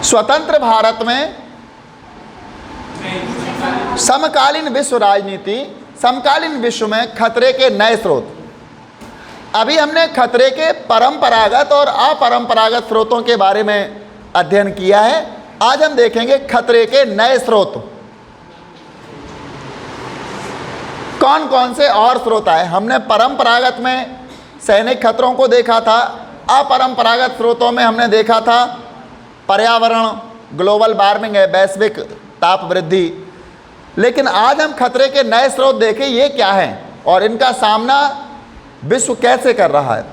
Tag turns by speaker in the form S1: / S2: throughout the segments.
S1: स्वतंत्र भारत में समकालीन विश्व राजनीति, समकालीन विश्व में खतरे के नए स्रोत। अभी हमने खतरे के परंपरागत और अपरंपरागत स्रोतों के बारे में अध्ययन किया है। आज हम देखेंगे खतरे के नए स्रोत कौन कौन से और स्रोत आए। हमने परंपरागत में सैनिक खतरों को देखा था, अपरंपरागत स्रोतों में हमने देखा था पर्यावरण, ग्लोबल वार्मिंग है, वैश्विक ताप वृद्धि। लेकिन आज हम खतरे के नए स्रोत देखें ये क्या हैं और इनका सामना विश्व कैसे कर रहा है।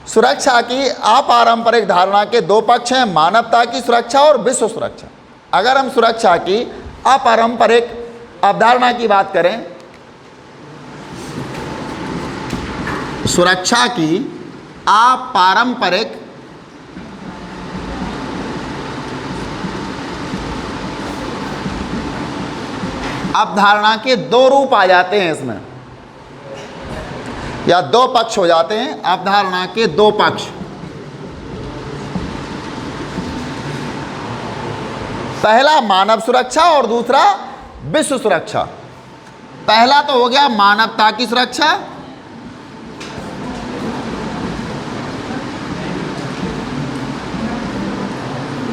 S1: सुरक्षा की अपारंपरिक धारणा के दो पक्ष हैं, मानवता की सुरक्षा और विश्व सुरक्षा। अगर हम सुरक्षा की अपारंपरिक अवधारणा की बात करें, सुरक्षा की अपारंपरिक अवधारणा के दो रूप आ जाते हैं इसमें, या दो पक्ष हो जाते हैं। अवधारणा के दो पक्ष, पहला मानव सुरक्षा और दूसरा विश्व सुरक्षा। पहला तो हो गया मानवता की सुरक्षा,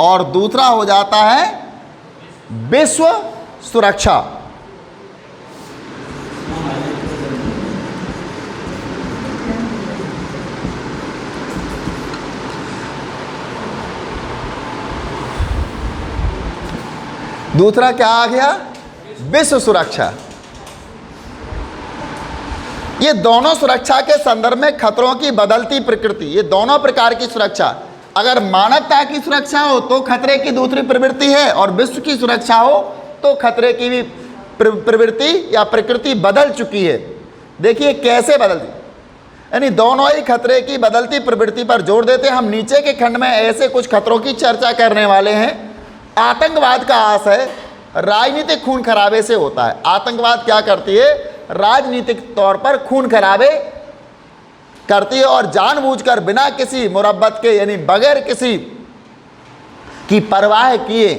S1: और दूसरा हो जाता है विश्व सुरक्षा। दूसरा क्या आ गया? विश्व सुरक्षा। ये दोनों सुरक्षा के संदर्भ में खतरों की बदलती प्रकृति, ये दोनों प्रकार की सुरक्षा, अगर मानवता की सुरक्षा हो तो खतरे की दूसरी प्रवृत्ति है, और विश्व की सुरक्षा हो तो खतरे की भी प्रवृत्ति या प्रकृति बदल चुकी है। देखिए कैसे बदलती, यानी दोनों ही खतरे की बदलती प्रवृत्ति पर जोर देते हैं। हम नीचे के खंड में ऐसे कुछ खतरों की चर्चा करने वाले हैं। आतंकवाद का आशय राजनीतिक खून खराबे से होता है। आतंकवाद क्या करती है? राजनीतिक तौर पर खून खराबे करती है और जानबूझकर बिना किसी मुरब्बत के, यानी बगैर किसी की परवाह किए,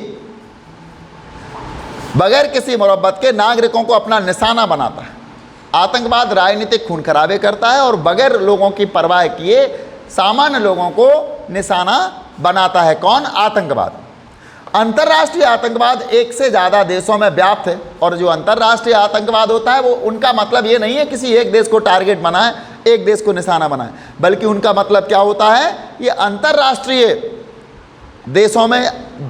S1: बगैर किसी मुरब्बत के नागरिकों को अपना निशाना बनाता है। आतंकवाद राजनीतिक खून खराबे करता है और बगैर लोगों की परवाह किए सामान्य लोगों को निशाना बनाता है। कौन? आतंकवाद। अंतर्राष्ट्रीय आतंकवाद एक से ज़्यादा देशों में व्याप्त है, और जो अंतर्राष्ट्रीय आतंकवाद होता है वो उनका मतलब ये नहीं है किसी एक देश को टारगेट बनाए, एक देश को निशाना बनाए, बल्कि उनका मतलब क्या होता है? ये अंतर्राष्ट्रीय देशों में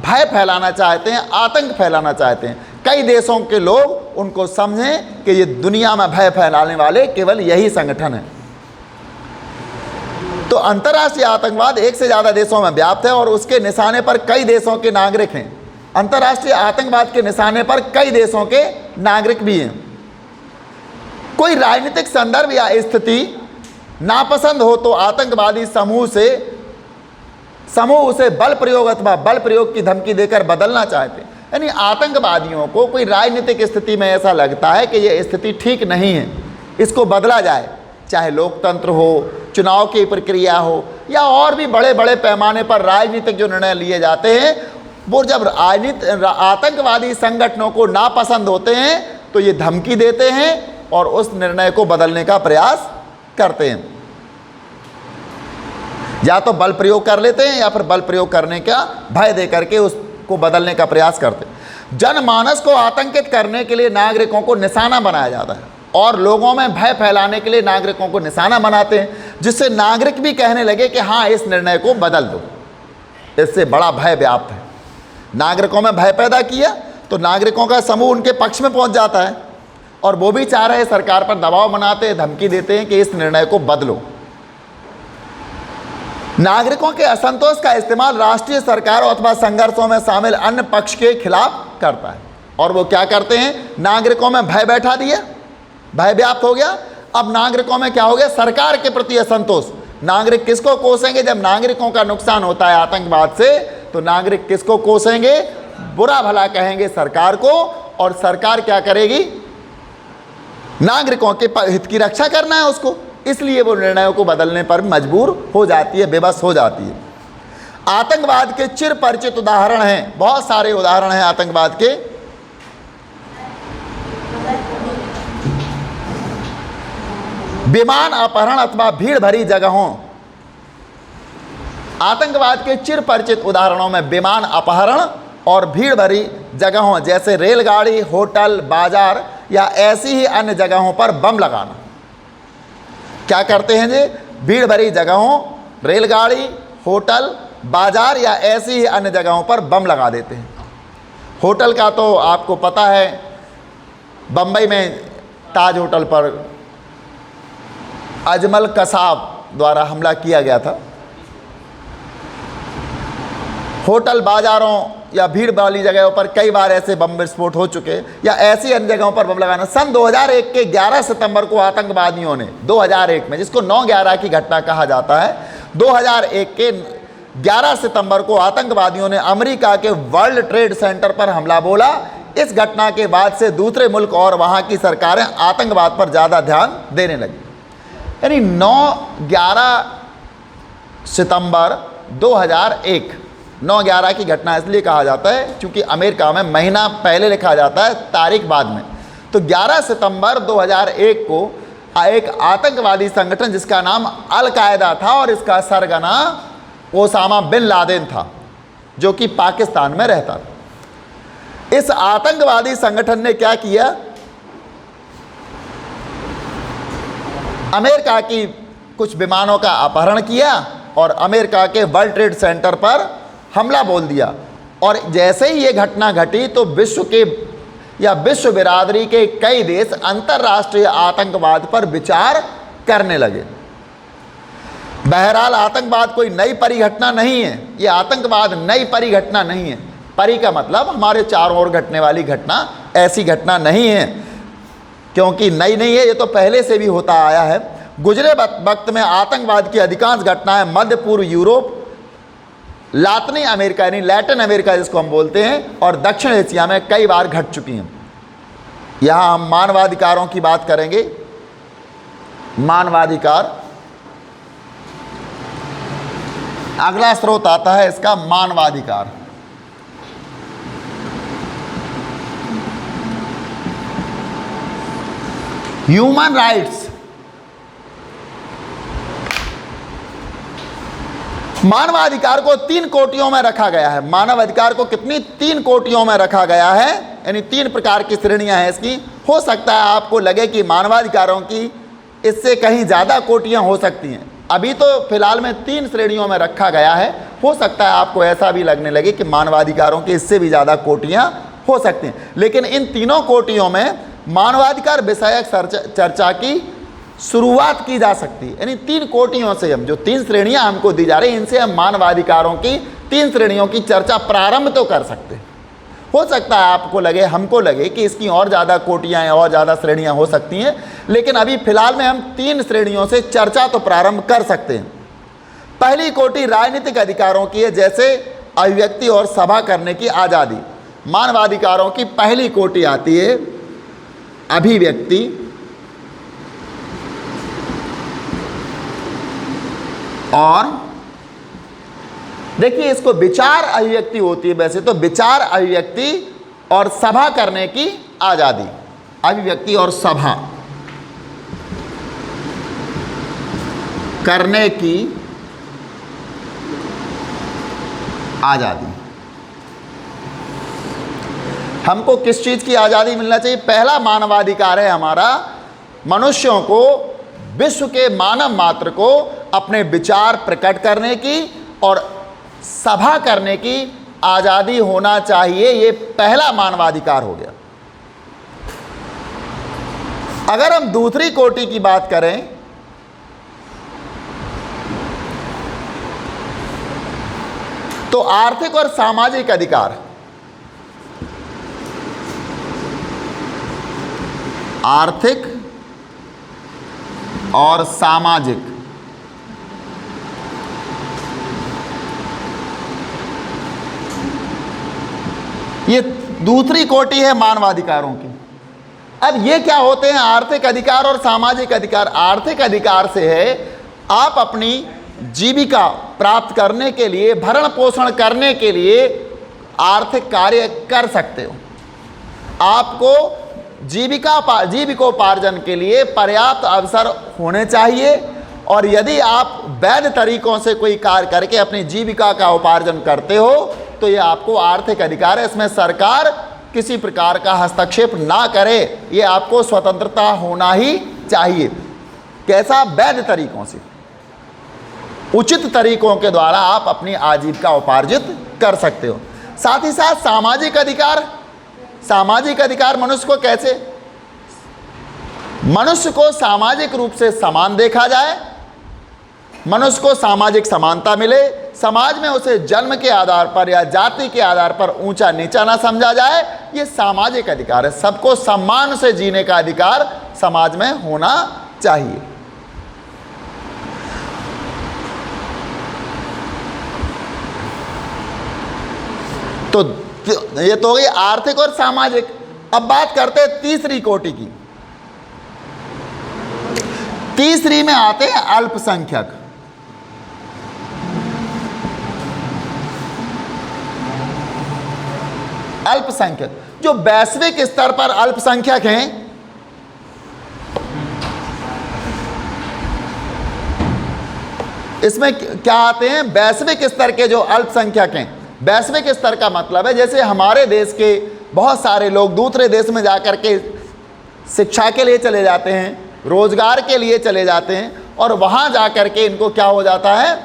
S1: भय फैलाना चाहते हैं, आतंक फैलाना चाहते हैं। कई देशों के लोग उनको समझें कि ये दुनिया में भय फैलाने वाले केवल यही संगठन है। तो अंतर्राष्ट्रीय आतंकवाद एक से ज़्यादा देशों में व्याप्त है और उसके निशाने पर कई देशों के नागरिक हैं। अंतर्राष्ट्रीय आतंकवाद के निशाने पर कई देशों के नागरिक भी हैं। कोई राजनीतिक संदर्भ या स्थिति नापसंद हो तो आतंकवादी समूह उसे बल प्रयोग अथवा बल प्रयोग की धमकी देकर बदलना चाहते हैं। यानी आतंकवादियों को कोई राजनीतिक स्थिति में ऐसा लगता है कि यह स्थिति ठीक नहीं है, इसको बदला जाए, चाहे लोकतंत्र हो, चुनाव की प्रक्रिया हो, या और भी बड़े बड़े पैमाने पर राजनीतिक जो निर्णय लिए जाते हैं, वो जब आतंकवादी संगठनों को नापसंद होते हैं तो ये धमकी देते हैं और उस निर्णय को बदलने का प्रयास करते हैं। या तो बल प्रयोग कर लेते हैं या फिर बल प्रयोग करने का भय दे करके उसको बदलने का प्रयास करते हैं। जनमानस को आतंकित करने के लिए नागरिकों को निशाना बनाया जाता है और लोगों में भय फैलाने के लिए नागरिकों को निशाना बनाते हैं, जिससे नागरिक भी कहने लगे कि हाँ, इस निर्णय को बदल दो, इससे बड़ा भय व्याप्त है। नागरिकों में भय पैदा किया तो नागरिकों का समूह उनके पक्ष में पहुंच जाता है और वो भी चाह रहे हैं, सरकार पर दबाव बनाते हैं, धमकी देते हैं कि इस निर्णय को बदलो। नागरिकों के असंतोष का इस्तेमाल राष्ट्रीय सरकारों अथवा संघर्षों में शामिल अन्य पक्ष के खिलाफ करता है। और वो क्या करते हैं? नागरिकों में भय बैठा दिया, भय व्याप्त हो गया। अब नागरिकों में क्या हो गया? सरकार के प्रति असंतोष। नागरिक किसको कोसेंगे? जब नागरिकों का नुकसान होता है आतंकवाद से तो नागरिक किसको कोसेंगे? बुरा भला कहेंगे सरकार को, और सरकार क्या करेगी? नागरिकों के हित की रक्षा करना है उसको, इसलिए वो निर्णयों को बदलने पर मजबूर हो जाती है, बेबस हो जाती है। आतंकवाद के चिर परिचित उदाहरण हैं, बहुत सारे उदाहरण हैं आतंकवाद के। विमान अपहरण अथवा भीड़ भरी जगहों, आतंकवाद के चिर परिचित उदाहरणों में विमान अपहरण और भीड़ भरी जगहों जैसे रेलगाड़ी, होटल, बाजार या ऐसी ही अन्य जगहों पर बम लगाना। क्या करते हैं जी? भीड़ भरी जगहों, रेलगाड़ी, होटल, बाजार या ऐसी ही अन्य जगहों पर बम लगा देते हैं। होटल का तो आपको पता है, बम्बई में ताज होटल पर अजमल कसाब द्वारा हमला किया गया था। होटल, बाजारों या भीड़ वाली जगहों पर कई बार ऐसे बम विस्फोट हो चुके, या ऐसी अन्य जगहों पर बम लगाना। सन 2001 के 11 सितंबर को आतंकवादियों ने 2001 में, जिसको 9/11 की घटना कहा जाता है, 2001 के 11 सितंबर को आतंकवादियों ने अमेरिका के वर्ल्ड ट्रेड सेंटर पर हमला बोला। इस घटना के बाद से दूसरे मुल्क और वहाँ की सरकारें आतंकवाद पर ज़्यादा ध्यान देने लगी। यानी 9/11 सितंबर 2001, 9/11 की घटना इसलिए कहा जाता है क्योंकि अमेरिका में महीना पहले लिखा जाता है, तारीख बाद में। तो 11 सितंबर 2001 को एक आतंकवादी संगठन जिसका नाम अल-कायदा था और इसका सरगना ओसामा बिन लादेन था, जो कि पाकिस्तान में रहता था। इस आतंकवादी संगठन ने क्या किया? अमेरिका की कुछ विमानों का अपहरण किया और अमेरिका के वर्ल्ड ट्रेड सेंटर पर हमला बोल दिया। और जैसे ही ये घटना घटी तो विश्व बिरादरी के कई देश अंतर्राष्ट्रीय आतंकवाद पर विचार करने लगे। बहरहाल आतंकवाद कोई नई परिघटना नहीं है, ये आतंकवाद नई परिघटना नहीं है। परि का मतलब हमारे चारों ओर घटने वाली घटना, ऐसी घटना नहीं है, क्योंकि नई नहीं है, ये तो पहले से भी होता आया है। गुजरे वक्त में आतंकवाद की अधिकांश घटनाएं मध्य पूर्व यूरोप, लातिनी अमेरिका यानी लैटिन अमेरिका जिसको हम बोलते हैं, और दक्षिण एशिया में कई बार घट चुकी हैं। यहाँ हम मानवाधिकारों की बात करेंगे। मानवाधिकार, अगला स्रोत आता है इसका मानवाधिकार। ह्यूमन राइट्स, मानवाधिकार को 3 कोटियों में रखा गया है। मानवाधिकार को कितनी? 3 कोटियों में रखा गया है, यानी 3 प्रकार की श्रेणियां हैं इसकी। हो सकता है आपको लगे कि मानवाधिकारों की इससे कहीं ज़्यादा कोटियां हो सकती हैं। अभी तो फिलहाल में 3 श्रेणियों में रखा गया है। हो सकता है आपको ऐसा भी लगने लगे कि मानवाधिकारों की इससे भी ज़्यादा कोटियां हो सकती हैं, लेकिन इन तीनों कोटियों में मानवाधिकार विषयक चर्चा की शुरुआत की जा सकती है। यानी 3 कोटियों से हम जो 3 श्रेणियां हमको दी जा रही हैं, इनसे हम मानवाधिकारों की 3 श्रेणियों की चर्चा प्रारंभ तो कर सकते हैं। हो सकता है आपको लगे, हमको लगे कि इसकी और ज़्यादा कोटियां हैं, और ज़्यादा श्रेणियां हो सकती हैं, लेकिन अभी फिलहाल में हम 3 श्रेणियों से चर्चा तो प्रारंभ कर सकते हैं। पहली कोटि राजनीतिक अधिकारों की है, जैसे अभिव्यक्ति और सभा करने की आज़ादी। मानवाधिकारों की पहली कोटि आती है अभिव्यक्ति और, देखिए इसको विचार अभिव्यक्ति होती है, वैसे तो विचार अभिव्यक्ति और सभा करने की आज़ादी। अभिव्यक्ति और सभा करने की आज़ादी। हमको किस चीज़ की आज़ादी मिलना चाहिए? पहला मानवाधिकार है हमारा मनुष्यों को, विश्व के मानव मात्र को अपने विचार प्रकट करने की और सभा करने की आज़ादी होना चाहिए। ये पहला मानवाधिकार हो गया। अगर हम दूसरी कोटि की बात करें तो आर्थिक और सामाजिक अधिकार। आर्थिक और सामाजिक, ये दूसरी कोटि है मानवाधिकारों की। अब ये क्या होते हैं आर्थिक अधिकार और सामाजिक अधिकार? आर्थिक अधिकार से है आप अपनी जीविका प्राप्त करने के लिए, भरण पोषण करने के लिए आर्थिक कार्य कर सकते हो। आपको जीविकोपार्जन के लिए पर्याप्त अवसर होने चाहिए, और यदि आप वैध तरीकों से कोई कार्य करके अपनी जीविका का उपार्जन करते हो तो ये आपको आर्थिक अधिकार है। इसमें सरकार किसी प्रकार का हस्तक्षेप ना करे, ये आपको स्वतंत्रता होना ही चाहिए। कैसा? वैध तरीकों से, उचित तरीकों के द्वारा आप अपनी आजीविका उपार्जित कर सकते हो। साथ ही साथ सामाजिक अधिकार, सामाजिक अधिकार मनुष्य को कैसे, मनुष्य को सामाजिक रूप से समान देखा जाए, मनुष्य को सामाजिक समानता मिले, समाज में उसे जन्म के आधार पर या जाति के आधार पर ऊंचा नीचा ना समझा जाए, ये सामाजिक अधिकार है। सबको सम्मान से जीने का अधिकार समाज में होना चाहिए। तो ये तो हो गई आर्थिक और सामाजिक। अब बात करते हैं तीसरी कोटि की। तीसरी में आते हैं अल्पसंख्यक। अल्पसंख्यक जो वैश्विक स्तर पर अल्पसंख्यक हैं, इसमें क्या आते हैं? वैश्विक स्तर के जो अल्पसंख्यक हैं। वैश्विक स्तर का मतलब है जैसे हमारे देश के बहुत सारे लोग दूसरे देश में जाकर के शिक्षा के लिए चले जाते हैं, रोजगार के लिए चले जाते हैं, और वहाँ जाकर के इनको क्या हो जाता है,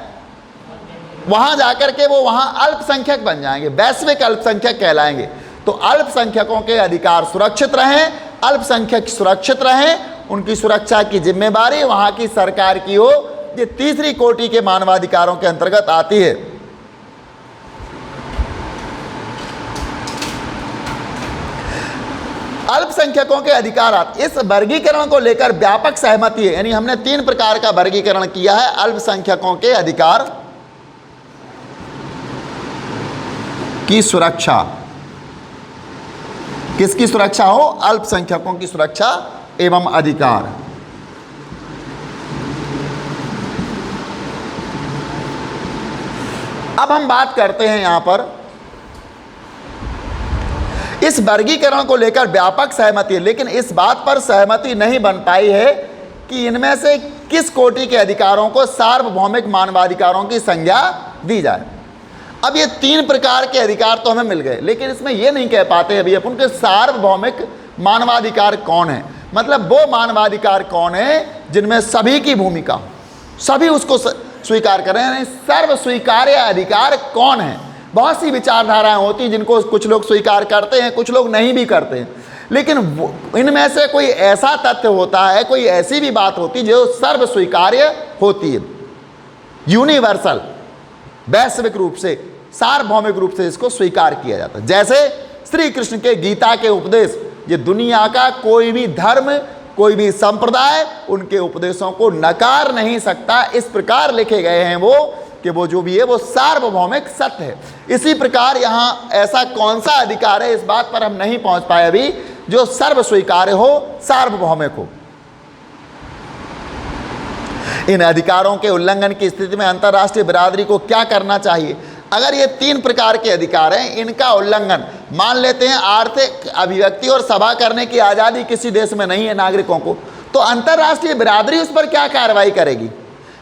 S1: वहाँ जाकर के वो वहाँ अल्पसंख्यक बन जाएंगे, वैश्विक अल्पसंख्यक कहलाएंगे। तो अल्पसंख्यकों के अधिकार सुरक्षित रहें, अल्पसंख्यक सुरक्षित रहें, उनकी सुरक्षा की जिम्मेदारी वहाँ की सरकार की हो। ये तीसरी कोटि के मानवाधिकारों के अंतर्गत आती है। अल्पसंख्यकों के अधिकार, इस वर्गीकरण को लेकर व्यापक सहमति है। यानी हमने 3 प्रकार का वर्गीकरण किया है अल्पसंख्यकों के अधिकार की सुरक्षा। किसकी सुरक्षा हो? अल्पसंख्यकों की सुरक्षा एवं अधिकार। अब हम बात करते हैं यहां पर, इस वर्गीकरण को लेकर व्यापक सहमति है, लेकिन इस बात पर सहमति नहीं बन पाई है कि इनमें से किस कोटि के अधिकारों को सार्वभौमिक मानवाधिकारों की संज्ञा दी जाए। अब ये 3 प्रकार के अधिकार तो हमें मिल गए, लेकिन इसमें ये नहीं कह पाते अभी अपन के सार्वभौमिक मानवाधिकार कौन है। मतलब वो मानवाधिकार कौन है जिनमें सभी की भूमिका हो, सभी उसको स्वीकार करें, यानी सर्व स्वीकार्य अधिकार कौन है। बहुत सी विचारधाराएं होती हैं जिनको कुछ लोग स्वीकार करते हैं, कुछ लोग नहीं भी करते हैं, लेकिन इनमें से कोई ऐसा तथ्य होता है, कोई ऐसी भी बात होती है जो सर्व स्वीकार्य होती है, यूनिवर्सल, वैश्विक रूप से, सार्वभौमिक रूप से इसको स्वीकार किया जाता है। जैसे श्री कृष्ण के गीता के उपदेश, ये दुनिया का कोई भी धर्म, कोई भी संप्रदाय उनके उपदेशों को नकार नहीं सकता। इस प्रकार लिखे गए हैं वो कि वो जो भी है वो सार्वभौमिक सत्य है। इसी प्रकार यहाँ ऐसा कौन सा अधिकार है, इस बात पर हम नहीं पहुंच पाए अभी, जो सर्व स्वीकार्य हो, सार्वभौमिक हो। इन अधिकारों के उल्लंघन की स्थिति में अंतर्राष्ट्रीय बिरादरी को क्या करना चाहिए? अगर ये 3 प्रकार के अधिकार हैं, इनका उल्लंघन, मान लेते हैं आर्थिक अभिव्यक्ति और सभा करने की आज़ादी किसी देश में नहीं है नागरिकों को, तो अंतर्राष्ट्रीय बिरादरी उस पर क्या कार्रवाई करेगी?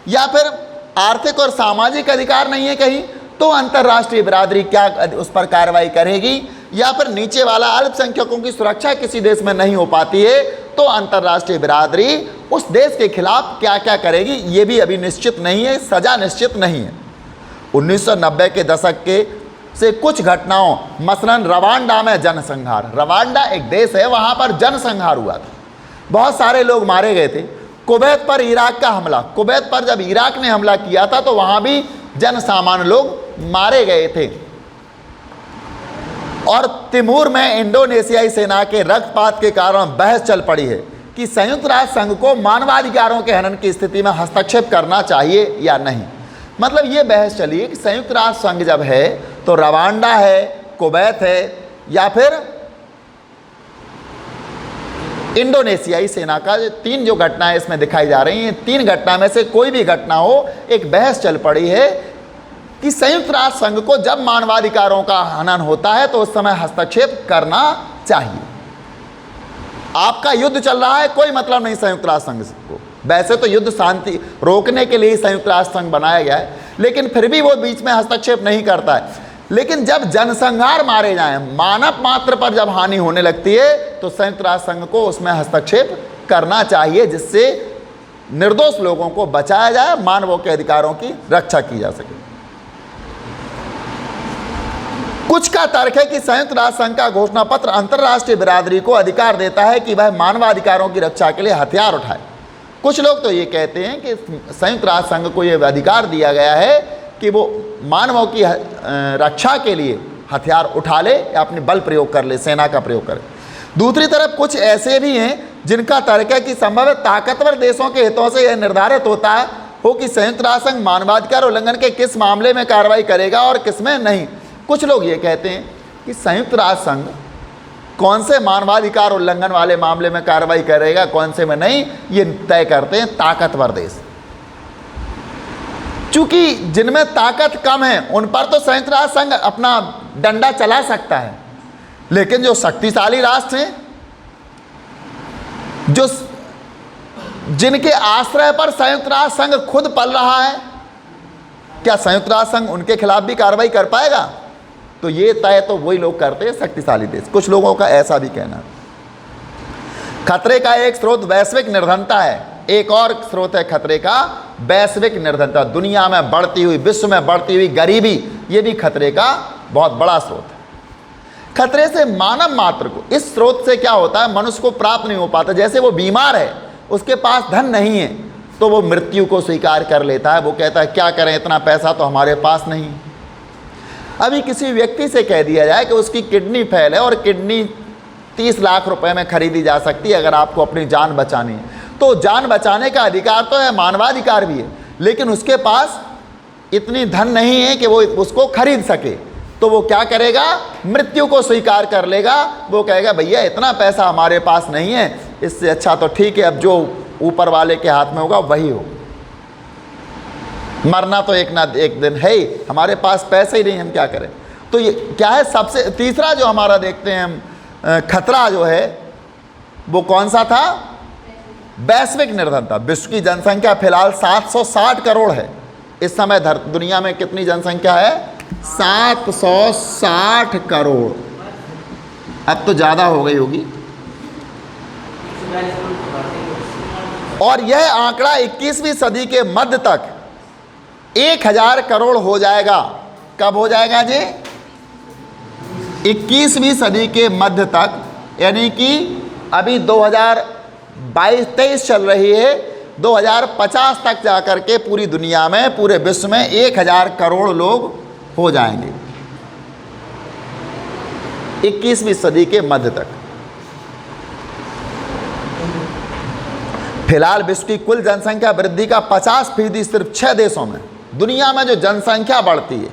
S1: या फिर आर्थिक और सामाजिक अधिकार नहीं है कहीं, तो अंतर्राष्ट्रीय बिरादरी क्या उस पर कार्रवाई करेगी? या फिर नीचे वाला अल्पसंख्यकों की सुरक्षा किसी देश में नहीं हो पाती है, तो अंतर्राष्ट्रीय बिरादरी उस देश के खिलाफ क्या क्या करेगी, ये भी अभी निश्चित नहीं है, सजा निश्चित नहीं है। 1990 के दशक के से कुछ घटनाओं, मसलन रवांडा में जनसंहार, रवांडा एक देश है, वहाँ पर जनसंहार हुआ था, बहुत सारे लोग मारे गए थे। कुवैत पर इराक का हमला, कुवैत पर जब इराक ने हमला किया था तो वहाँ भी जनसामान्य लोग मारे गए थे। और तिमूर में इंडोनेशियाई सेना के रक्तपात के कारण बहस चल पड़ी है कि संयुक्त राष्ट्र संघ को मानवाधिकारों के हनन की स्थिति में हस्तक्षेप करना चाहिए या नहीं। मतलब ये बहस चली है कि संयुक्त राष्ट्र संघ जब है तो रवांडा है, कुवैत है, या फिर इंडोनेशियाई सेना का 3 जो घटनाएं इसमें दिखाई जा रही हैं, 3 घटना में से कोई भी घटना हो, एक बहस चल पड़ी है कि संयुक्त राष्ट्र संघ को जब मानवाधिकारों का हनन होता है तो उस समय हस्तक्षेप करना चाहिए। आपका युद्ध चल रहा है, कोई मतलब नहीं संयुक्त राष्ट्र संघ को। वैसे तो युद्ध शांति रोकने के लिए ही संयुक्त राष्ट्र संघ बनाया गया है, लेकिन फिर भी वो बीच में हस्तक्षेप नहीं करता है। लेकिन जब जनसंहार मारे जाएं, मानव मात्र पर जब हानि होने लगती है, तो संयुक्त राष्ट्र संघ को उसमें हस्तक्षेप करना चाहिए, जिससे निर्दोष लोगों को बचाया जाए, मानवों के अधिकारों की रक्षा की जा सके। कुछ का तर्क है कि संयुक्त राष्ट्र संघ का घोषणा पत्र अंतर्राष्ट्रीय बिरादरी को अधिकार देता है कि वह मानवाधिकारों की रक्षा के लिए हथियार उठाए। कुछ लोग तो ये कहते हैं कि संयुक्त राष्ट्र संघ को यह अधिकार दिया गया है कि वो मानवों की रक्षा के लिए हथियार उठा ले या अपने बल प्रयोग कर ले, सेना का प्रयोग करे। दूसरी तरफ कुछ ऐसे भी हैं जिनका तर्क है कि संभव ताकतवर देशों के हितों से यह निर्धारित होता हो कि संयुक्त राष्ट्र संघ मानवाधिकार उल्लंघन के किस मामले में कार्रवाई करेगा और किस में नहीं। कुछ लोग ये कहते हैं कि संयुक्त राष्ट्र संघ कौन से मानवाधिकार उल्लंघन वाले मामले में कार्रवाई करेगा, कौन से में नहीं, ये तय करते हैं ताकतवर देश। चूंकि जिनमें ताकत कम है उन पर तो संयुक्त राष्ट्र संघ अपना डंडा चला सकता है, लेकिन जो शक्तिशाली राष्ट्र हैं, जो जिनके आश्रय पर संयुक्त राष्ट्र संघ खुद पल रहा है, क्या संयुक्त राष्ट्र संघ उनके खिलाफ भी कार्रवाई कर पाएगा? तो ये तय तो वही लोग करते हैं, शक्तिशाली देश। कुछ लोगों का ऐसा भी कहना है। खतरे का एक स्रोत वैश्विक निर्धनता है। एक और स्रोत है खतरे का वैश्विक निर्धनता। दुनिया में बढ़ती हुई, विश्व में बढ़ती हुई गरीबी, ये भी खतरे का बहुत बड़ा स्रोत है। खतरे से मानव मात्र को, इस स्रोत से क्या होता है, मनुष्य को प्राप्त नहीं हो पाता। जैसे वो बीमार है, उसके पास धन नहीं है, तो वो मृत्यु को स्वीकार कर लेता है। वो कहता है क्या करें, इतना पैसा तो हमारे पास नहीं। अभी किसी व्यक्ति से कह दिया जाए कि उसकी किडनी फेल है और किडनी 30 लाख रुपए में खरीदी जा सकती है अगर आपको अपनी जान बचानी है, तो जान बचाने का अधिकार तो है, मानवाधिकार भी है, लेकिन उसके पास इतनी धन नहीं है कि वो उसको खरीद सके। तो वो क्या करेगा, मृत्यु को स्वीकार कर लेगा। वो कहेगा भैया इतना पैसा हमारे पास नहीं है, इससे अच्छा तो ठीक है, अब जो ऊपर वाले के हाथ में होगा वही हो। मरना तो एक ना एक दिन है ही, हमारे पास पैसे ही नहीं, हम क्या करें। तो ये क्या है, सबसे तीसरा जो हमारा देखते हैं हम खतरा जो है वो कौन सा था, वैश्विक निर्धनता। विश्व की जनसंख्या फिलहाल 760 करोड़ है इस समय। दुनिया में कितनी जनसंख्या है, 760 करोड़। अब तो ज़्यादा हो गई होगी। और यह आंकड़ा 21वीं सदी के मध्य तक 1000 करोड़ हो जाएगा। कब हो जाएगा जी, 21वीं सदी के मध्य तक, यानी कि अभी 2022-23 चल रही है, 2050 तक जाकर के पूरी दुनिया में, पूरे विश्व में 1000 करोड़ लोग हो जाएंगे 21वीं सदी के मध्य तक। फिलहाल विश्व की कुल जनसंख्या वृद्धि का 50% सिर्फ 6 देशों में। दुनिया में जो जनसंख्या बढ़ती है,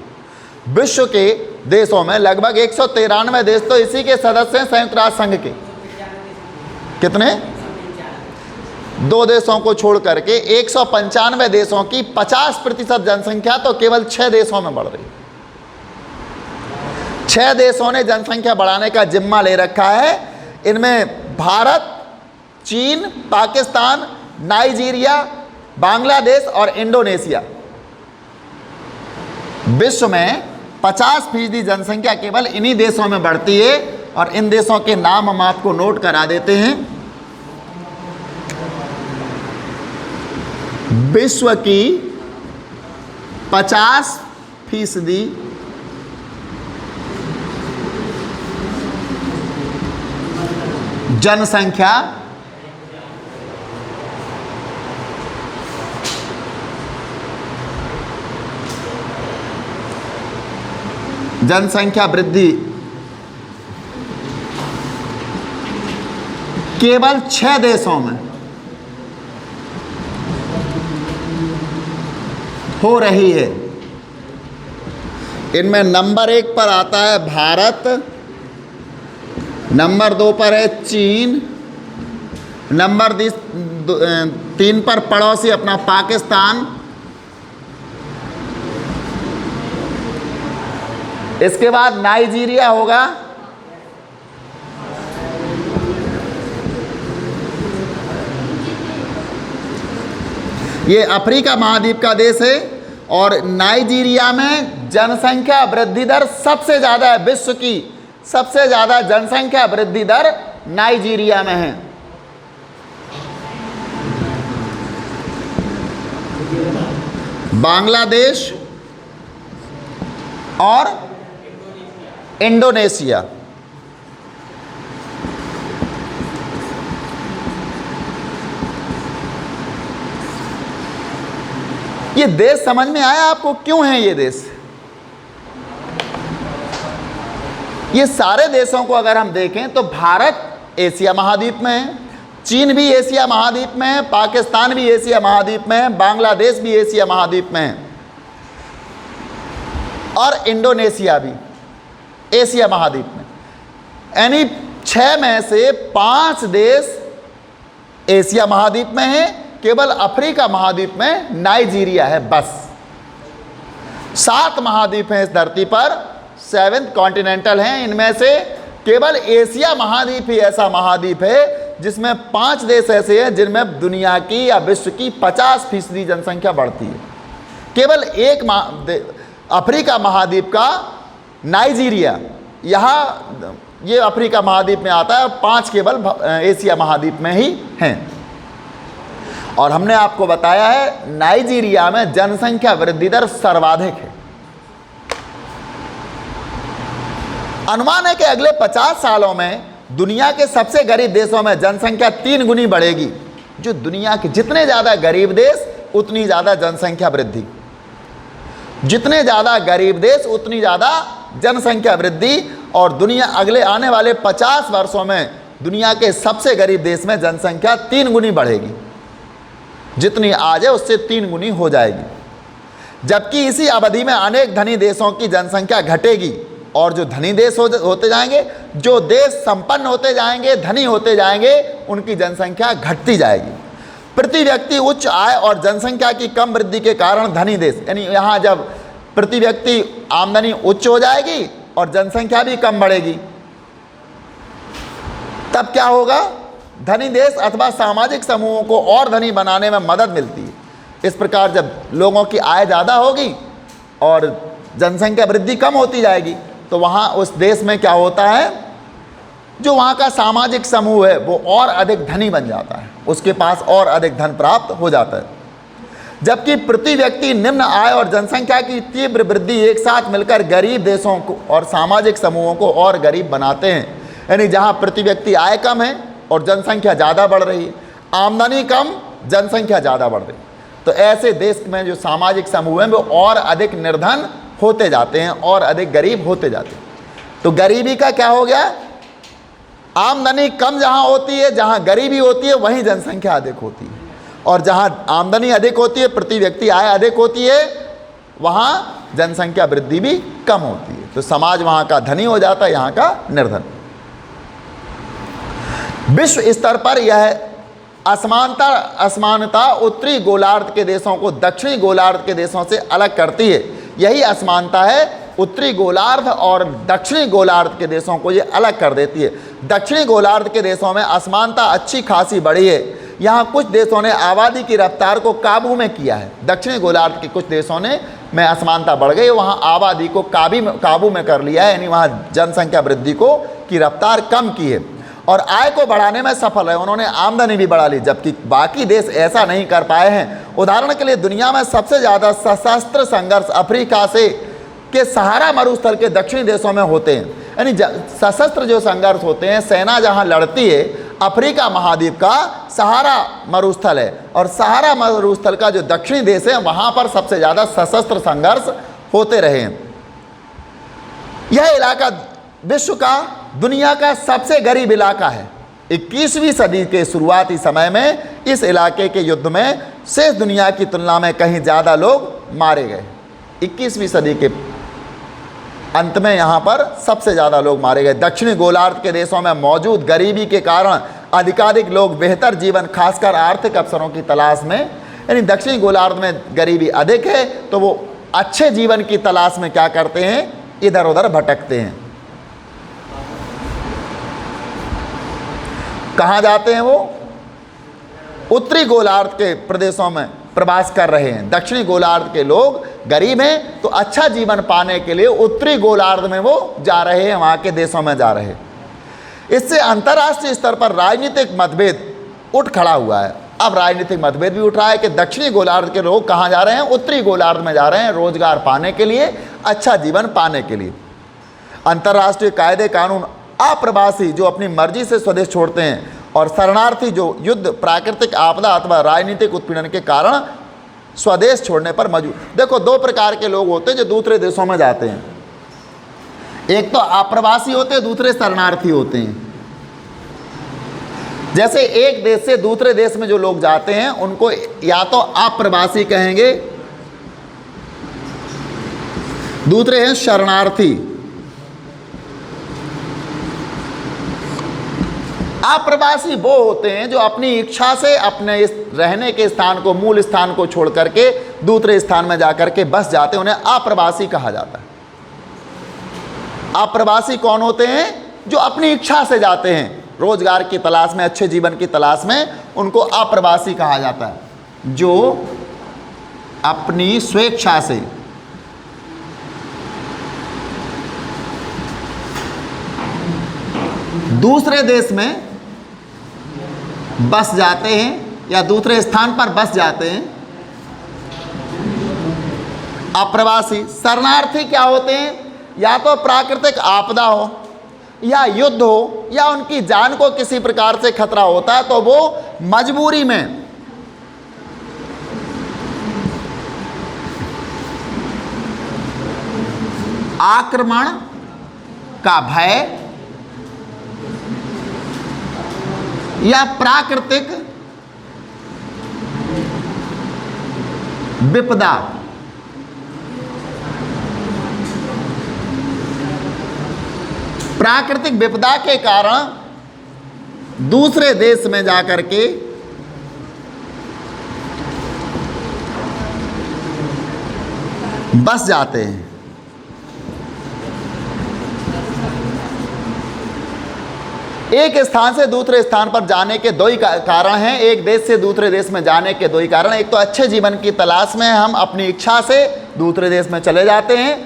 S1: विश्व के देशों में लगभग 193 देश तो इसी के सदस्य हैं, संयुक्त राष्ट्र संघ के। कितने, 2 देशों को छोड़ करके 195 देशों की 50% जनसंख्या तो केवल 6 देशों में बढ़ रही है। 6 देशों ने जनसंख्या बढ़ाने का जिम्मा ले रखा है। इनमें भारत, चीन, पाकिस्तान, नाइजीरिया, बांग्लादेश और इंडोनेशिया। विश्व में 50% जनसंख्या केवल इन्हीं देशों में बढ़ती है। और इन देशों के नाम हम आपको नोट करा देते हैं। विश्व की 50% जनसंख्या वृद्धि केवल 6 देशों में हो रही है। इनमें नंबर 1 पर आता है भारत, नंबर 2 पर है चीन, नंबर 3 पर पड़ोसी अपना पाकिस्तान, इसके बाद नाइजीरिया होगा, ये अफ्रीका महाद्वीप का देश है और नाइजीरिया में जनसंख्या वृद्धि दर सबसे ज़्यादा है। विश्व की सबसे ज़्यादा जनसंख्या वृद्धि दर नाइजीरिया में है। बांग्लादेश और इंडोनेशिया। ये देश समझ में आया आपको क्यों है ये देश? ये सारे देशों को अगर हम देखें तो भारत एशिया महाद्वीप में है, चीन भी एशिया महाद्वीप में है, पाकिस्तान भी एशिया महाद्वीप में है, बांग्लादेश भी एशिया महाद्वीप में है और इंडोनेशिया भी एशिया महाद्वीप में। यानी 6 में से 5 देश एशिया महाद्वीप में है, केवल अफ्रीका महाद्वीप में नाइजीरिया है बस। 7 महाद्वीप हैं इस धरती पर, 7 कॉन्टिनेंटल हैं, इनमें से केवल एशिया महाद्वीप ही ऐसा महाद्वीप है जिसमें 5 देश ऐसे हैं जिनमें दुनिया की या विश्व की 50% जनसंख्या बढ़ती है। केवल एक अफ्रीका महाद्वीप का नाइजीरिया, यहाँ ये अफ्रीका महाद्वीप में आता है, 5 केवल एशिया महाद्वीप में ही हैं। और हमने आपको बताया है नाइजीरिया में जनसंख्या वृद्धि दर सर्वाधिक है। अनुमान है कि अगले 50 सालों में दुनिया के सबसे गरीब देशों में जनसंख्या 3 गुनी बढ़ेगी। जो दुनिया के जितने ज़्यादा गरीब देश उतनी ज़्यादा जनसंख्या वृद्धि, जितने ज़्यादा गरीब देश उतनी ज़्यादा जनसंख्या वृद्धि। और दुनिया अगले आने वाले 50 वर्षों में दुनिया के सबसे गरीब देश में जनसंख्या 3 गुनी बढ़ेगी, जितनी आज है उससे 3 गुनी हो जाएगी। जबकि इसी अवधि में अनेक धनी देशों की जनसंख्या घटेगी और जो धनी देश होते जाएंगे, जो देश संपन्न होते जाएंगे, धनी होते जाएंगे, उनकी जनसंख्या घटती जाएगी। प्रति व्यक्ति उच्च आय और जनसंख्या की कम वृद्धि के कारण धनी देश, यानी यहाँ जब प्रति व्यक्ति आमदनी उच्च हो जाएगी और जनसंख्या भी कम बढ़ेगी, तब क्या होगा? धनी देश अथवा सामाजिक समूहों को और धनी बनाने में मदद मिलती है। इस प्रकार जब लोगों की आय ज़्यादा होगी और जनसंख्या वृद्धि कम होती जाएगी तो वहाँ उस देश में क्या होता है, जो वहाँ का सामाजिक समूह है वो और अधिक धनी बन जाता है, उसके पास और अधिक धन प्राप्त हो जाता है। जबकि प्रति व्यक्ति निम्न आय और जनसंख्या की तीव्र वृद्धि एक साथ मिलकर गरीब देशों को और सामाजिक समूहों को और गरीब बनाते हैं। यानी जहाँ प्रति व्यक्ति आय कम है और जनसंख्या ज़्यादा बढ़ रही है, आमदनी कम जनसंख्या ज़्यादा बढ़ रही, तो ऐसे देश में जो सामाजिक समूह हैं वो और अधिक निर्धन होते जाते हैं और अधिक गरीब होते जाते हैं। तो गरीबी का क्या हो गया? आमदनी कम जहाँ होती है, जहाँ गरीबी होती है, वहीं जनसंख्या अधिक होती है, और जहाँ आमदनी अधिक होती है, प्रति व्यक्ति आय अधिक होती है, वहाँ जनसंख्या वृद्धि भी कम होती है। तो समाज वहाँ का धनी हो जाता है, यहाँ का निर्धन। विश्व स्तर पर यह असमानता उत्तरी गोलार्ध के देशों को दक्षिणी गोलार्ध के देशों से अलग करती है। यही असमानता है उत्तरी गोलार्ध और दक्षिणी गोलार्ध के देशों को ये अलग कर देती है। दक्षिणी गोलार्ध के देशों में असमानता अच्छी खासी बढ़ी है। यहाँ कुछ देशों ने आबादी की रफ्तार को काबू में किया है। दक्षिणी गोलार्ध के कुछ देशों ने में असमानता बढ़ गई, वहाँ आबादी को काबू में कर लिया है, यानी वहाँ जनसंख्या वृद्धि की रफ्तार कम की है और आय को बढ़ाने में सफल है। उन्होंने आमदनी भी बढ़ा ली, जबकि बाकी देश ऐसा नहीं कर पाए हैं। उदाहरण के लिए दुनिया में सबसे ज़्यादा सशस्त्र संघर्ष अफ्रीका के सहारा मरुस्थल के दक्षिणी देशों में होते हैं। यानी सशस्त्र जो संघर्ष होते हैं, सेना जहाँ लड़ती है, अफ्रीका महाद्वीप का सहारा मरुस्थल है और सहारा मरुस्थल का जो दक्षिणी देश है वहाँ पर सबसे ज़्यादा सशस्त्र संघर्ष होते रहे हैं। यह इलाका विश्व का दुनिया का सबसे गरीब इलाका है। 21वीं सदी के शुरुआती समय में इस इलाके के युद्ध में शेष दुनिया की तुलना में कहीं ज़्यादा लोग मारे गए। 21वीं सदी के अंत में यहाँ पर सबसे ज़्यादा लोग मारे गए। दक्षिणी गोलार्ध के देशों में मौजूद गरीबी के कारण अधिकाधिक लोग बेहतर जीवन, खासकर आर्थिक अवसरों की तलाश में, यानी दक्षिणी गोलार्ध में गरीबी अधिक है, तो वो अच्छे जीवन की तलाश में क्या करते हैं, इधर उधर भटकते हैं। कहाँ जाते हैं वो? उत्तरी गोलार्ध के प्रदेशों में प्रवास कर रहे हैं। दक्षिणी गोलार्ध के लोग गरीब हैं, तो अच्छा जीवन पाने के लिए उत्तरी गोलार्ध में वो जा रहे हैं, वहाँ के देशों में जा रहे हैं। इससे अंतर्राष्ट्रीय स्तर पर राजनीतिक मतभेद उठ खड़ा हुआ है। अब राजनीतिक मतभेद भी उठ रहा है कि दक्षिणी गोलार्ध के लोग कहाँ जा रहे हैं, उत्तरी गोलार्ध में जा रहे हैं रोजगार पाने के लिए, अच्छा जीवन पाने के लिए। अंतर्राष्ट्रीय कायदे कानून अप्रवासी जो अपनी मर्जी से स्वदेश छोड़ते हैं और शरणार्थी जो युद्ध, प्राकृतिक आपदा अथवा राजनीतिक उत्पीड़न के कारण स्वदेश छोड़ने पर मजबूर। देखो, दो प्रकार के लोग होते हैं जो दूसरे देशों में जाते हैं। एक तो अप्रवासी होते हैं, दूसरे शरणार्थी होते हैं। जैसे एक देश से दूसरे देश में जो लोग जाते हैं उनको या तो अप्रवासी कहेंगे, दूसरे हैं शरणार्थी। अप्रवासी वो होते हैं जो अपनी इच्छा से अपने इस रहने के स्थान को, मूल स्थान को छोड़ करके दूसरे स्थान में जाकर के बस जाते हैं, उन्हें अप्रवासी कहा जाता है। अप्रवासी कौन होते हैं? जो अपनी इच्छा से जाते हैं रोजगार की तलाश में, अच्छे जीवन की तलाश में, उनको अप्रवासी कहा जाता है। जो अपनी स्वेच्छा से दूसरे देश में बस जाते हैं या दूसरे स्थान पर बस जाते हैं, अप्रवासी। शरणार्थी क्या होते हैं? या तो प्राकृतिक आपदा हो या युद्ध हो या उनकी जान को किसी प्रकार से खतरा होता है, तो वो मजबूरी में आक्रमण का भय या प्राकृतिक विपदा, प्राकृतिक विपदा के कारण दूसरे देश में जाकर के बस जाते हैं। एक स्थान से दूसरे स्थान पर जाने के दो ही कारण हैं, एक देश से दूसरे देश में जाने के दो ही कारण। एक तो अच्छे जीवन की तलाश में हम अपनी इच्छा से दूसरे देश में चले जाते हैं,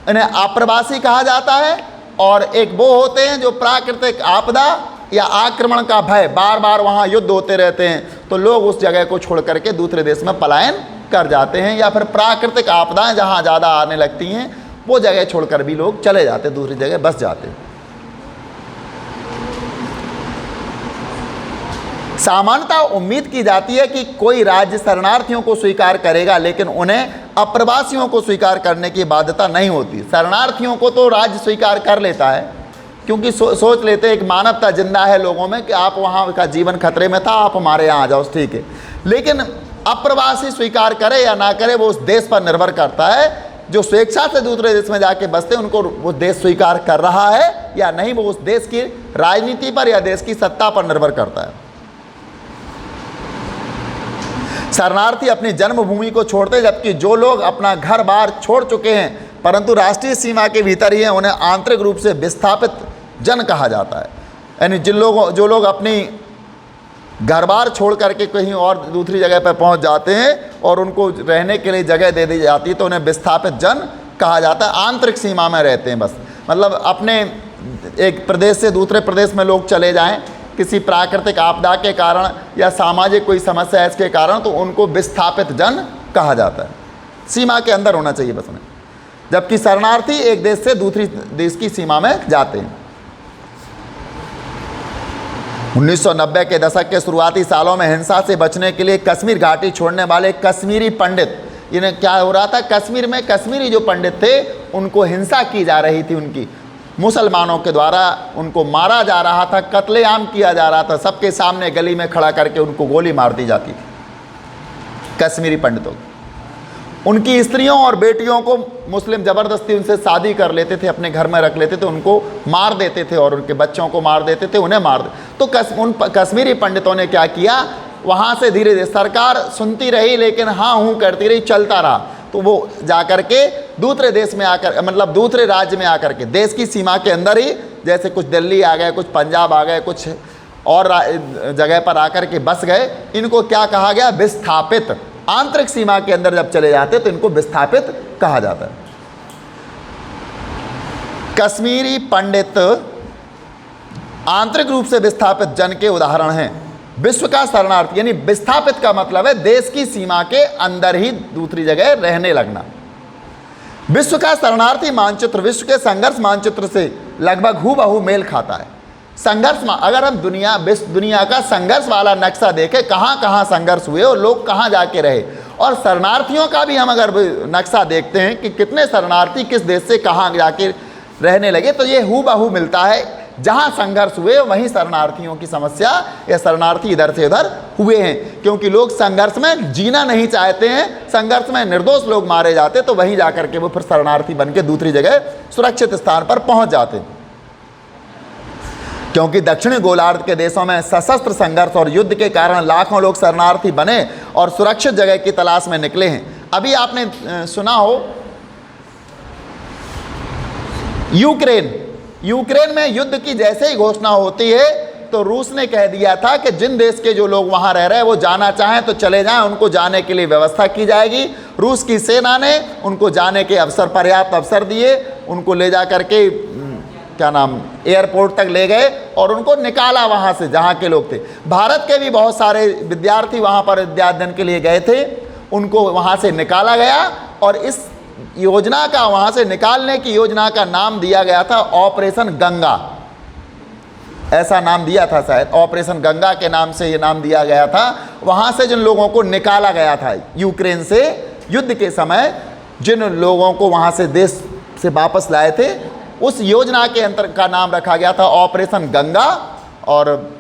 S1: इन्हें अप्रवासी कहा जाता है। और एक वो होते हैं जो प्राकृतिक आपदा या आक्रमण का भय, बार बार वहाँ युद्ध होते रहते हैं तो लोग उस जगह को छोड़ करके दूसरे देश में पलायन कर जाते हैं, या फिर प्राकृतिक आपदाएं जहाँ ज़्यादा आने लगती हैं वो जगह छोड़कर भी लोग चले जाते, दूसरी जगह बस जाते हैं। सामान्यतः उम्मीद की जाती है कि कोई राज्य शरणार्थियों को स्वीकार करेगा, लेकिन उन्हें अप्रवासियों को स्वीकार करने की बाध्यता नहीं होती। शरणार्थियों को तो राज्य स्वीकार कर लेता है, क्योंकि सोच लेते हैं एक मानवता जिंदा है लोगों में कि आप वहाँ का जीवन खतरे में था, आप हमारे यहाँ आ जाओ, ठीक है। लेकिन अप्रवासी स्वीकार करे या ना करे वो उस देश पर निर्भर करता है। जो स्वेच्छा से दूसरे देश में जाके बसते हैं उनको वो देश स्वीकार कर रहा है या नहीं, वो उस देश की राजनीति पर या देश की सत्ता पर निर्भर करता है। शरणार्थी अपनी जन्मभूमि को छोड़ते हैं, जबकि जो लोग अपना घर बार छोड़ चुके हैं परंतु राष्ट्रीय सीमा के भीतर ही हैं, उन्हें आंतरिक रूप से विस्थापित जन कहा जाता है। यानी जो लोग अपनी घर बार छोड़ करके कहीं और दूसरी जगह पर पहुंच जाते हैं और उनको रहने के लिए जगह दे दी जाती है तो उन्हें विस्थापित जन कहा जाता है। आंतरिक सीमा में रहते हैं, बस मतलब अपने एक प्रदेश से दूसरे प्रदेश में लोग चले जाएं किसी प्राकृतिक आपदा के कारण या सामाजिक कोई समस्या है इसके कारण, तो उनको विस्थापित जन कहा जाता है। सीमा के अंदर होना चाहिए बस उन्हें, जबकि शरणार्थी एक देश से दूसरी देश की सीमा में जाते हैं। 1990 के दशक के शुरुआती सालों में हिंसा से बचने के लिए कश्मीर घाटी छोड़ने वाले कश्मीरी पंडित, इन्हें क्या हो रहा था, कश्मीर में कश्मीरी जो पंडित थे उनको हिंसा की जा रही थी, उनकी मुसलमानों के द्वारा उनको मारा जा रहा था, कत्लेआम किया जा रहा था, सबके सामने गली में खड़ा करके उनको गोली मार दी जाती थी। कश्मीरी पंडितों, उनकी स्त्रियों और बेटियों को मुस्लिम ज़बरदस्ती उनसे शादी कर लेते थे, अपने घर में रख लेते थे, उनको मार देते थे और उनके बच्चों को मार देते थे, उन्हें मार तो उन कश्मीरी पंडितों ने क्या किया, वहाँ से धीरे धीरे सरकार सुनती रही लेकिन हाँ हूँ करती रही, चलता रहा। तो वो जा कर के दूसरे देश में आकर, मतलब दूसरे राज्य में आकर के, देश की सीमा के अंदर ही, जैसे कुछ दिल्ली आ गए, कुछ पंजाब आ गए, कुछ और जगह पर आकर के बस गए। इनको क्या कहा गया, विस्थापित। आंतरिक सीमा के अंदर जब चले जाते तो इनको विस्थापित कहा जाता है। कश्मीरी पंडित आंतरिक रूप से विस्थापित जन के उदाहरण हैं। विश्व का शरणार्थी, यानी विस्थापित का मतलब है देश की सीमा के अंदर ही दूसरी जगह रहने लगना। विश्व का शरणार्थी मानचित्र विश्व के संघर्ष मानचित्र से लगभग हूबहू मेल खाता है। संघर्ष, अगर हम दुनिया का संघर्ष वाला नक्शा देखें, कहाँ कहाँ संघर्ष हुए और लोग कहाँ जाके रहे, और शरणार्थियों का भी हम अगर नक्शा देखते हैं कि कितने शरणार्थी किस देश से कहाँ जाके रहने लगे, तो ये हूबहू मिलता है। जहाँ संघर्ष हुए वहीं शरणार्थियों की समस्या या शरणार्थी इधर से उधर हुए हैं, क्योंकि लोग संघर्ष में जीना नहीं चाहते हैं, संघर्ष में निर्दोष लोग मारे जाते, तो वहीं जाकर के वो फिर शरणार्थी बन के दूसरी जगह सुरक्षित स्थान पर पहुंच जाते हैं। क्योंकि दक्षिणी गोलार्ध के देशों में सशस्त्र संघर्ष और युद्ध के कारण लाखों लोग शरणार्थी बने और सुरक्षित जगह की तलाश में निकले हैं। अभी आपने सुना हो यूक्रेन में युद्ध की जैसे ही घोषणा होती है तो रूस ने कह दिया था कि जिन देश के जो लोग वहां रह रहे हैं वो जाना चाहें तो चले जाएं, उनको जाने के लिए व्यवस्था की जाएगी। रूस की सेना ने उनको जाने के पर्याप्त अवसर दिए, उनको ले जा करके एयरपोर्ट तक ले गए और उनको निकाला वहां से जहां के लोग थे। भारत के भी बहुत सारे विद्यार्थी वहां पर विद्या अध्ययन के लिए गए थे, उनको वहां से निकाला गया और इस योजना का, वहां से निकालने की योजना का नाम दिया गया था ऑपरेशन गंगा। ऐसा नाम दिया था शायद, ऑपरेशन गंगा के नाम से ये नाम दिया गया था। वहां से जिन लोगों को निकाला गया था यूक्रेन से युद्ध के समय, जिन लोगों को वहां से देश से वापस लाए थे, उस योजना के अंतर का नाम रखा गया था ऑपरेशन गंगा, और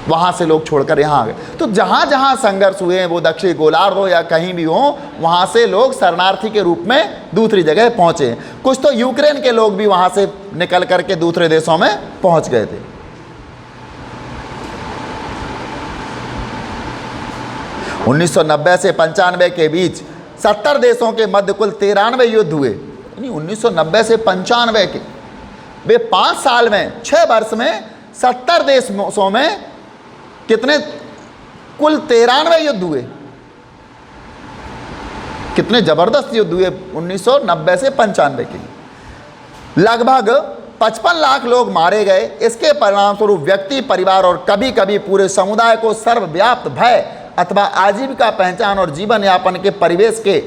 S1: वहां से लोग छोड़कर यहाँ आ गए। तो जहां जहां संघर्ष हुए हैं, वो दक्षिणी गोलार्ध हो या कहीं भी हो, वहां से लोग शरणार्थी के रूप में दूसरी जगह पहुंचे। कुछ तो यूक्रेन के लोग भी वहां से निकल करके दूसरे देशों में पहुंच गए थे। उन्नीस सौ 90 से 95 के बीच 70 देशों के मध्य कुल 93 युद्ध हुए। 1990 से 95 के वे 5 साल में, 6 वर्ष में 70 देशों में कितने, कुल 93 युद्ध हुए। कितने जबरदस्त युद्ध हुए 1990 से 95 के। लगभग 55 लाख लोग मारे गए। इसके परिणाम स्वरूप व्यक्ति, परिवार और कभी कभी पूरे समुदाय को सर्वव्याप्त भय अथवा आजीविका पहचान और जीवन यापन के परिवेश के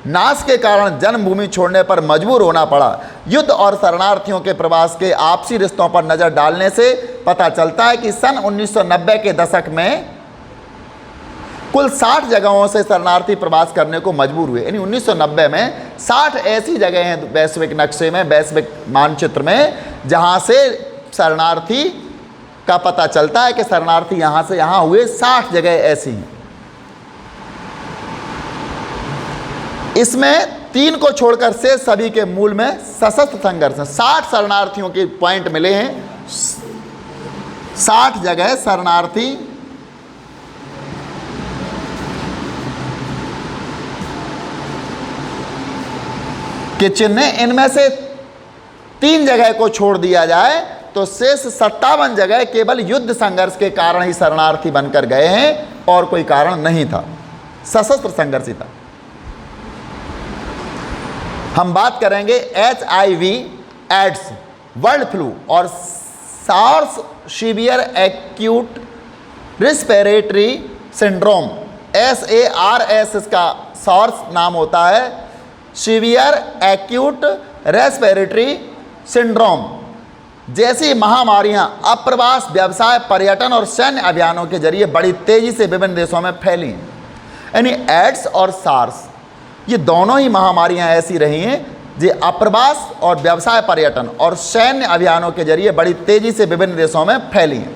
S1: नाश के कारण जन्मभूमि छोड़ने पर मजबूर होना पड़ा। युद्ध और शरणार्थियों के प्रवास के आपसी रिश्तों पर नजर डालने से पता चलता है कि सन 1990 के दशक में कुल 60 जगहों से शरणार्थी प्रवास करने को मजबूर हुए। यानी 1990 में 60 ऐसी जगह हैं वैश्विक नक्शे में, वैश्विक मानचित्र में, जहां से शरणार्थी का पता चलता है कि शरणार्थी यहां से यहां हुए। 60 जगह ऐसी हैं। इसमें 3 को छोड़कर से सभी के मूल में सशस्त्र संघर्ष है। 60 शरणार्थियों के पॉइंट मिले हैं। 60 जगह शरणार्थी के चिन्ह, इनमें से 3 जगह को छोड़ दिया जाए तो शेष 57 जगह केवल युद्ध संघर्ष के कारण ही शरणार्थी बनकर गए हैं और कोई कारण नहीं था, सशस्त्र संघर्ष ही था। हम बात करेंगे HIV एड्स, बर्ड फ्लू और SARS severe acute respiratory syndrome, SARS इसका सार्स नाम होता है, सीवियर एक्यूट रेस्पिरेटरी सिंड्रोम जैसी महामारियां अप्रवास, व्यवसाय, पर्यटन और सैन्य अभियानों के जरिए बड़ी तेजी से विभिन्न देशों में फैली हैं। यानी एड्स और सार्स, ये दोनों ही महामारियां ऐसी रही हैं जो अप्रवास और व्यवसाय, पर्यटन और सैन्य अभियानों के जरिए बड़ी तेजी से विभिन्न देशों में फैली हैं।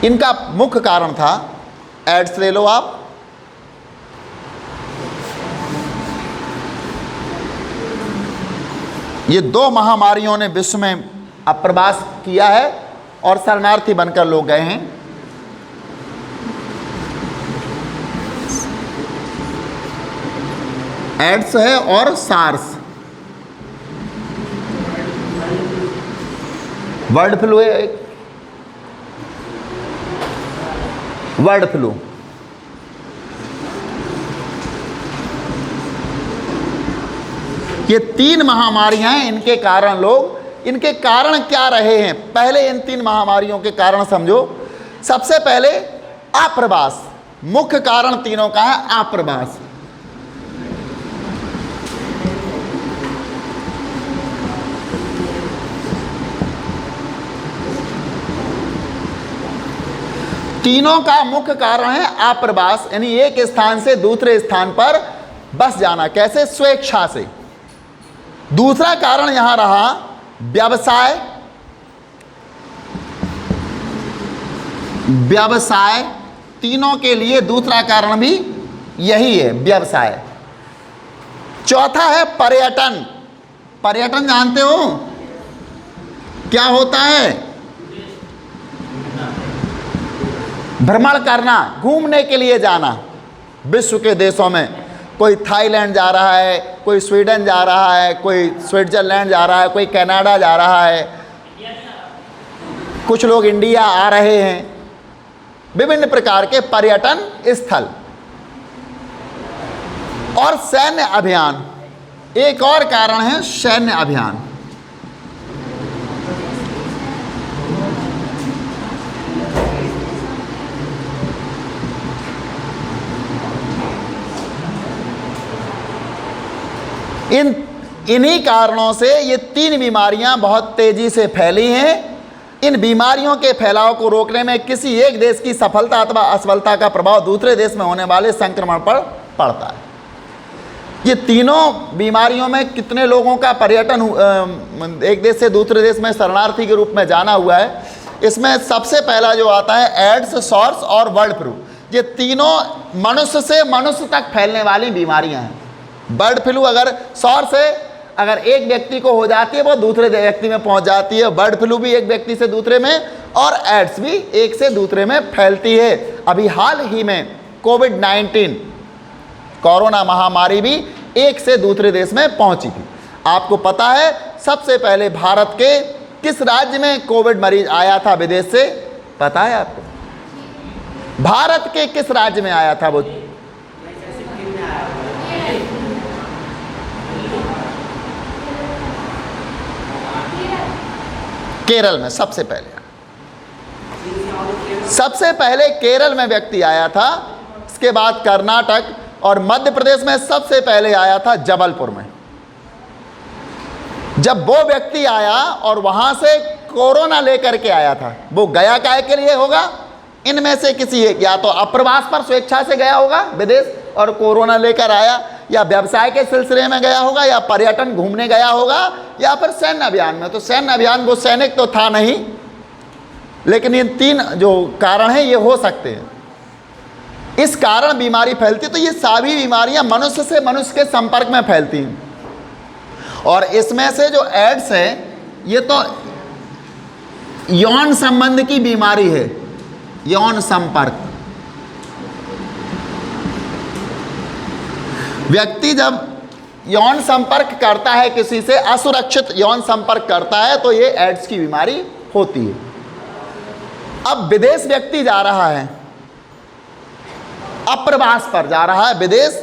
S1: इनका मुख्य कारण था, एड्स ले लो आप, ये 2 महामारियों ने विश्व में अप्रवास किया है और शरणार्थी बनकर लोग गए हैं। एड्स है और सार्स, बर्ड फ्लू है एक, बर्ड फ्लू। ये 3 महामारियां हैं, इनके कारण लोग, इनके कारण क्या रहे हैं, पहले इन 3 महामारियों के कारण समझो। सबसे पहले आप्रवास, मुख्य कारण तीनों का है आप्रवास। तीनों का मुख्य कारण है आप्रवास, यानी एक स्थान से दूसरे स्थान पर बस जाना। कैसे? स्वेच्छा से। दूसरा कारण यहां रहा व्यवसाय, व्यवसाय। तीनों के लिए दूसरा कारण भी यही है, व्यवसाय। चौथा है पर्यटन। पर्यटन जानते हो क्या होता है? भ्रमण करना, घूमने के लिए जाना विश्व के देशों में। कोई थाईलैंड जा रहा है, कोई स्वीडन जा रहा है, कोई स्विट्जरलैंड जा रहा है, कोई कनाडा जा रहा है, कुछ लोग इंडिया आ रहे हैं। विभिन्न प्रकार के पर्यटन स्थल। और सैन्य अभियान, एक और कारण है सैन्य अभियान। इन्हीं कारणों से ये 3 बीमारियां बहुत तेजी से फैली हैं। इन बीमारियों के फैलाव को रोकने में किसी एक देश की सफलता अथवा असफलता का प्रभाव दूसरे देश में होने वाले संक्रमण पर पड़ता है। ये तीनों बीमारियों में कितने लोगों का पर्यटन एक देश से दूसरे देश में शरणार्थी के रूप में जाना हुआ है। इसमें सबसे पहला जो आता है एड्स, सॉर्स और बर्ड फ्लू। ये तीनों मनुष्य से मनुष्य तक फैलने वाली बीमारियां हैं। बर्ड फ्लू अगर सॉर्स है, अगर एक व्यक्ति को हो जाती है वो दूसरे व्यक्ति में पहुंच जाती है। बर्ड फ्लू भी एक व्यक्ति से दूसरे में, और एड्स भी एक से दूसरे में फैलती है। अभी हाल ही में कोविड-19 कोरोना महामारी भी एक से दूसरे देश में पहुंची थी। आपको पता है सबसे पहले भारत के किस राज्य में कोविड मरीज आया था विदेश से? पता है आपको? भारत के किस राज्य में आया था वो? केरल में सबसे पहले केरल में व्यक्ति आया था। इसके बाद कर्नाटक और मध्य प्रदेश में सबसे पहले आया था जबलपुर में। जब वो व्यक्ति आया और वहां से कोरोना लेकर के आया था, वो गया काहे के लिए होगा? इनमें से किसी एक, या तो अप्रवास पर स्वेच्छा से गया होगा विदेश और कोरोना लेकर आया, या व्यवसाय के सिलसिले में गया होगा, या पर्यटन घूमने गया होगा, या फिर सैन्य अभियान में। तो सैन्य अभियान वो सैनिक तो था नहीं, लेकिन ये 3 जो कारण हैं ये हो सकते हैं। इस कारण बीमारी फैलती है। तो ये सभी बीमारियां मनुष्य से मनुष्य के संपर्क में फैलती हैं। और इसमें से जो एड्स है ये तो यौन संबंध की बीमारी है, यौन संपर्क। व्यक्ति जब यौन संपर्क करता है किसी से, असुरक्षित यौन संपर्क करता है, तो ये एड्स की बीमारी होती है। अब विदेश व्यक्ति जा रहा है, अप्रवास पर जा रहा है विदेश,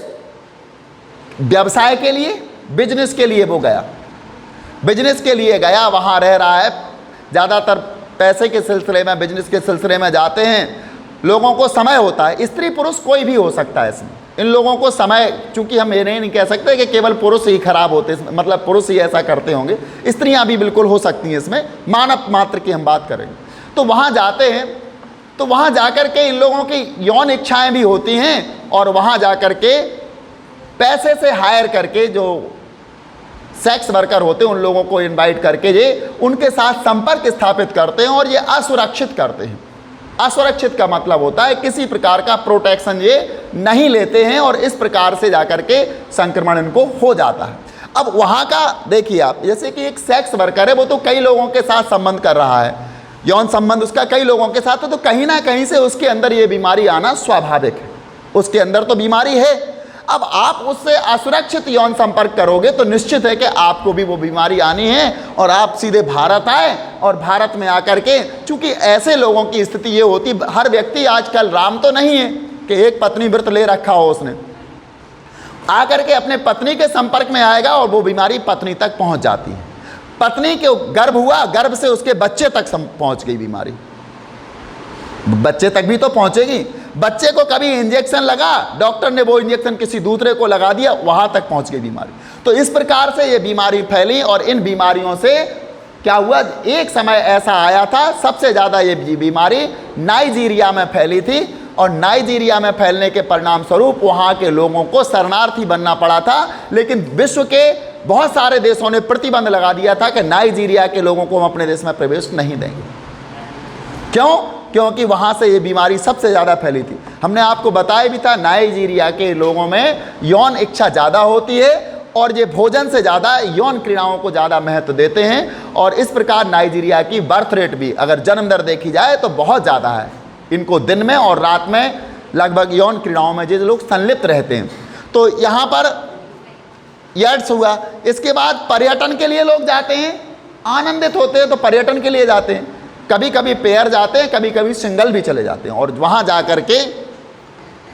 S1: व्यवसाय के लिए, बिजनेस के लिए वो गया, बिजनेस के लिए गया, वहाँ रह रहा है। ज़्यादातर पैसे के सिलसिले में, बिजनेस के सिलसिले में जाते हैं। लोगों को समय होता है, स्त्री पुरुष कोई भी हो सकता है इसमें। इन लोगों को समय, चूंकि हम ये नहीं कह सकते कि केवल पुरुष ही खराब होते, मतलब पुरुष ही ऐसा करते होंगे, स्त्रियां भी बिल्कुल हो सकती हैं। इसमें मानव मात्र की हम बात करेंगे। तो वहाँ जाते हैं, तो वहाँ जाकर के इन लोगों की यौन इच्छाएं भी होती हैं, और वहाँ जाकर के पैसे से हायर करके जो सेक्स वर्कर होते हैं उन लोगों को इनवाइट करके ये उनके साथ संपर्क स्थापित करते हैं, और ये असुरक्षित करते हैं। असुरक्षित का मतलब होता है किसी प्रकार का प्रोटेक्शन ये नहीं लेते हैं, और इस प्रकार से जाकर के संक्रमण इनको हो जाता है। अब वहाँ का देखिए आप, जैसे कि एक सेक्स वर्कर है, वो तो कई लोगों के साथ संबंध कर रहा है। यौन संबंध उसका कई लोगों के साथ है, तो कहीं ना कहीं से उसके अंदर ये बीमारी आना स्वाभाविक है, उसके अंदर तो बीमारी है। अब आप उससे असुरक्षित यौन संपर्क करोगे तो निश्चित है कि आपको भी वो बीमारी आनी है और आप सीधे भारत आए और भारत में आकर के, चूंकि ऐसे लोगों की स्थिति ये होती, हर व्यक्ति आजकल राम तो नहीं है कि एक पत्नी व्रत ले रखा हो, उसने आकर के अपने पत्नी के संपर्क में आएगा और वो बीमारी पत्नी तक पहुंच जाती है। पत्नी के गर्भ हुआ, गर्भ से उसके बच्चे तक पहुंच गई बीमारी, बच्चे तक भी तो पहुंचेगी। बच्चे को कभी इंजेक्शन लगा, डॉक्टर ने वो इंजेक्शन किसी दूसरे को लगा दिया, वहां तक पहुंच गई बीमारी। तो इस प्रकार से ये बीमारी फैली और इन बीमारियों से क्या हुआ, एक समय ऐसा आया था, सबसे ज़्यादा ये बीमारी नाइजीरिया में फैली थी और नाइजीरिया में फैलने के परिणाम स्वरूप वहाँ के लोगों को शरणार्थी बनना पड़ा था। लेकिन विश्व के बहुत सारे देशों ने प्रतिबंध लगा दिया था कि नाइजीरिया के लोगों को हम अपने देश में प्रवेश नहीं देंगे। क्यों? क्योंकि वहाँ से ये बीमारी सबसे ज़्यादा फैली थी। हमने आपको बताया भी था, नाइजीरिया के लोगों में यौन इच्छा ज़्यादा होती है और ये भोजन से ज़्यादा यौन क्रीड़ाओं को ज़्यादा महत्व देते हैं। और इस प्रकार नाइजीरिया की बर्थ रेट भी, अगर जन्म दर देखी जाए तो बहुत ज़्यादा है। इनको दिन में और रात में लगभग यौन क्रीड़ाओं में जो लोग संलिप्त रहते हैं। तो यहाँ पर एड्स हुआ। इसके बाद पर्यटन के लिए लोग जाते हैं, आनंदित होते हैं तो पर्यटन के लिए जाते हैं, कभी कभी पेयर जाते हैं, कभी कभी सिंगल भी चले जाते हैं और वहाँ जा कर के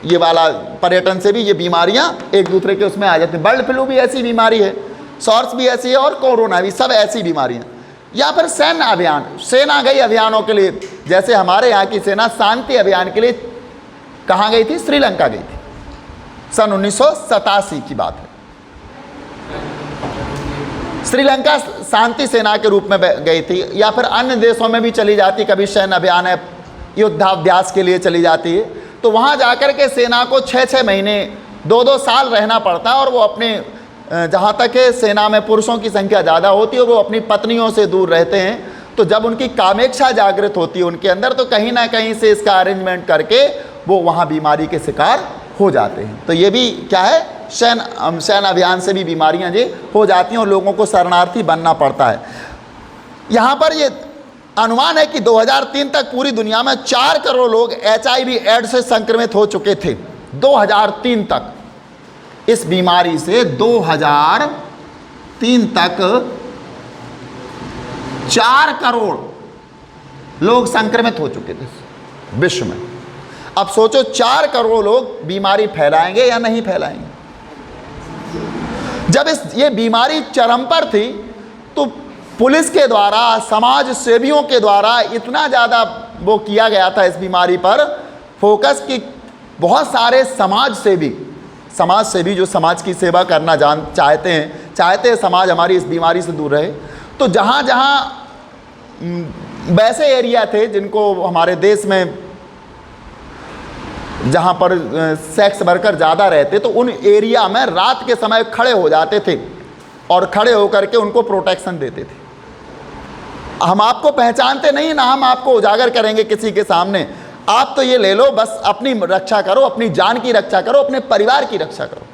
S1: ये वाला पर्यटन से भी ये बीमारियाँ एक दूसरे के उसमें आ जाती हैं। बर्ड फ्लू भी ऐसी बीमारी है, सॉर्स भी ऐसी है और कोरोना भी, सब ऐसी बीमारियाँ। या फिर सैन्य अभियान, सेना गई अभियानों के लिए, जैसे हमारे यहाँ की सेना शांति अभियान के लिए कहाँ गई थी? श्रीलंका गई थी, सन 1987 की बात है। श्रीलंका शांति सेना के रूप में गई थी, या फिर अन्य देशों में भी चली जाती, कभी सैन्य अभियान है, युद्धाभ्यास के लिए चली जाती है। तो वहाँ जाकर के सेना को 6-6 महीने 2-2 साल रहना पड़ता है और वो अपने, जहाँ तक है सेना में पुरुषों की संख्या ज़्यादा होती है और वो अपनी पत्नियों से दूर रहते हैं। तो जब उनकी कामेक्षा जागृत होती है उनके अंदर, तो कहीं ना कहीं से इसका अरेंजमेंट करके वो वहाँ बीमारी के शिकार हो जाते हैं। तो ये भी क्या है, सैन्य अभियान से भी बीमारियाँ ये हो जाती हैं और लोगों को शरणार्थी बनना पड़ता है। यहाँ पर ये अनुमान है कि 2003 तक पूरी दुनिया में 4 करोड़ लोग HIV एड्स से संक्रमित हो चुके थे। 2003 तक इस बीमारी से 2003 तक 4 करोड़ लोग संक्रमित हो चुके थे विश्व में। अब सोचो 4 करोड़ लोग बीमारी फैलाएंगे या नहीं फैलाएंगे। जब ये बीमारी चरम पर थी तो पुलिस के द्वारा, समाज सेवियों के द्वारा इतना ज़्यादा वो किया गया था इस बीमारी पर फोकस कि बहुत सारे समाज सेवी जो समाज की सेवा करना चाहते हैं समाज हमारी इस बीमारी से दूर रहे। तो जहाँ जहाँ वैसे एरिया थे जिनको हमारे देश में जहाँ पर सेक्स वर्कर ज़्यादा रहते, तो उन एरिया में रात के समय खड़े हो जाते थे और खड़े होकर के उनको प्रोटेक्शन देते थे। हम आपको पहचानते नहीं ना, हम आपको उजागर करेंगे किसी के सामने, आप तो ये ले लो, बस अपनी रक्षा करो, अपनी जान की रक्षा करो, अपने परिवार की रक्षा करो,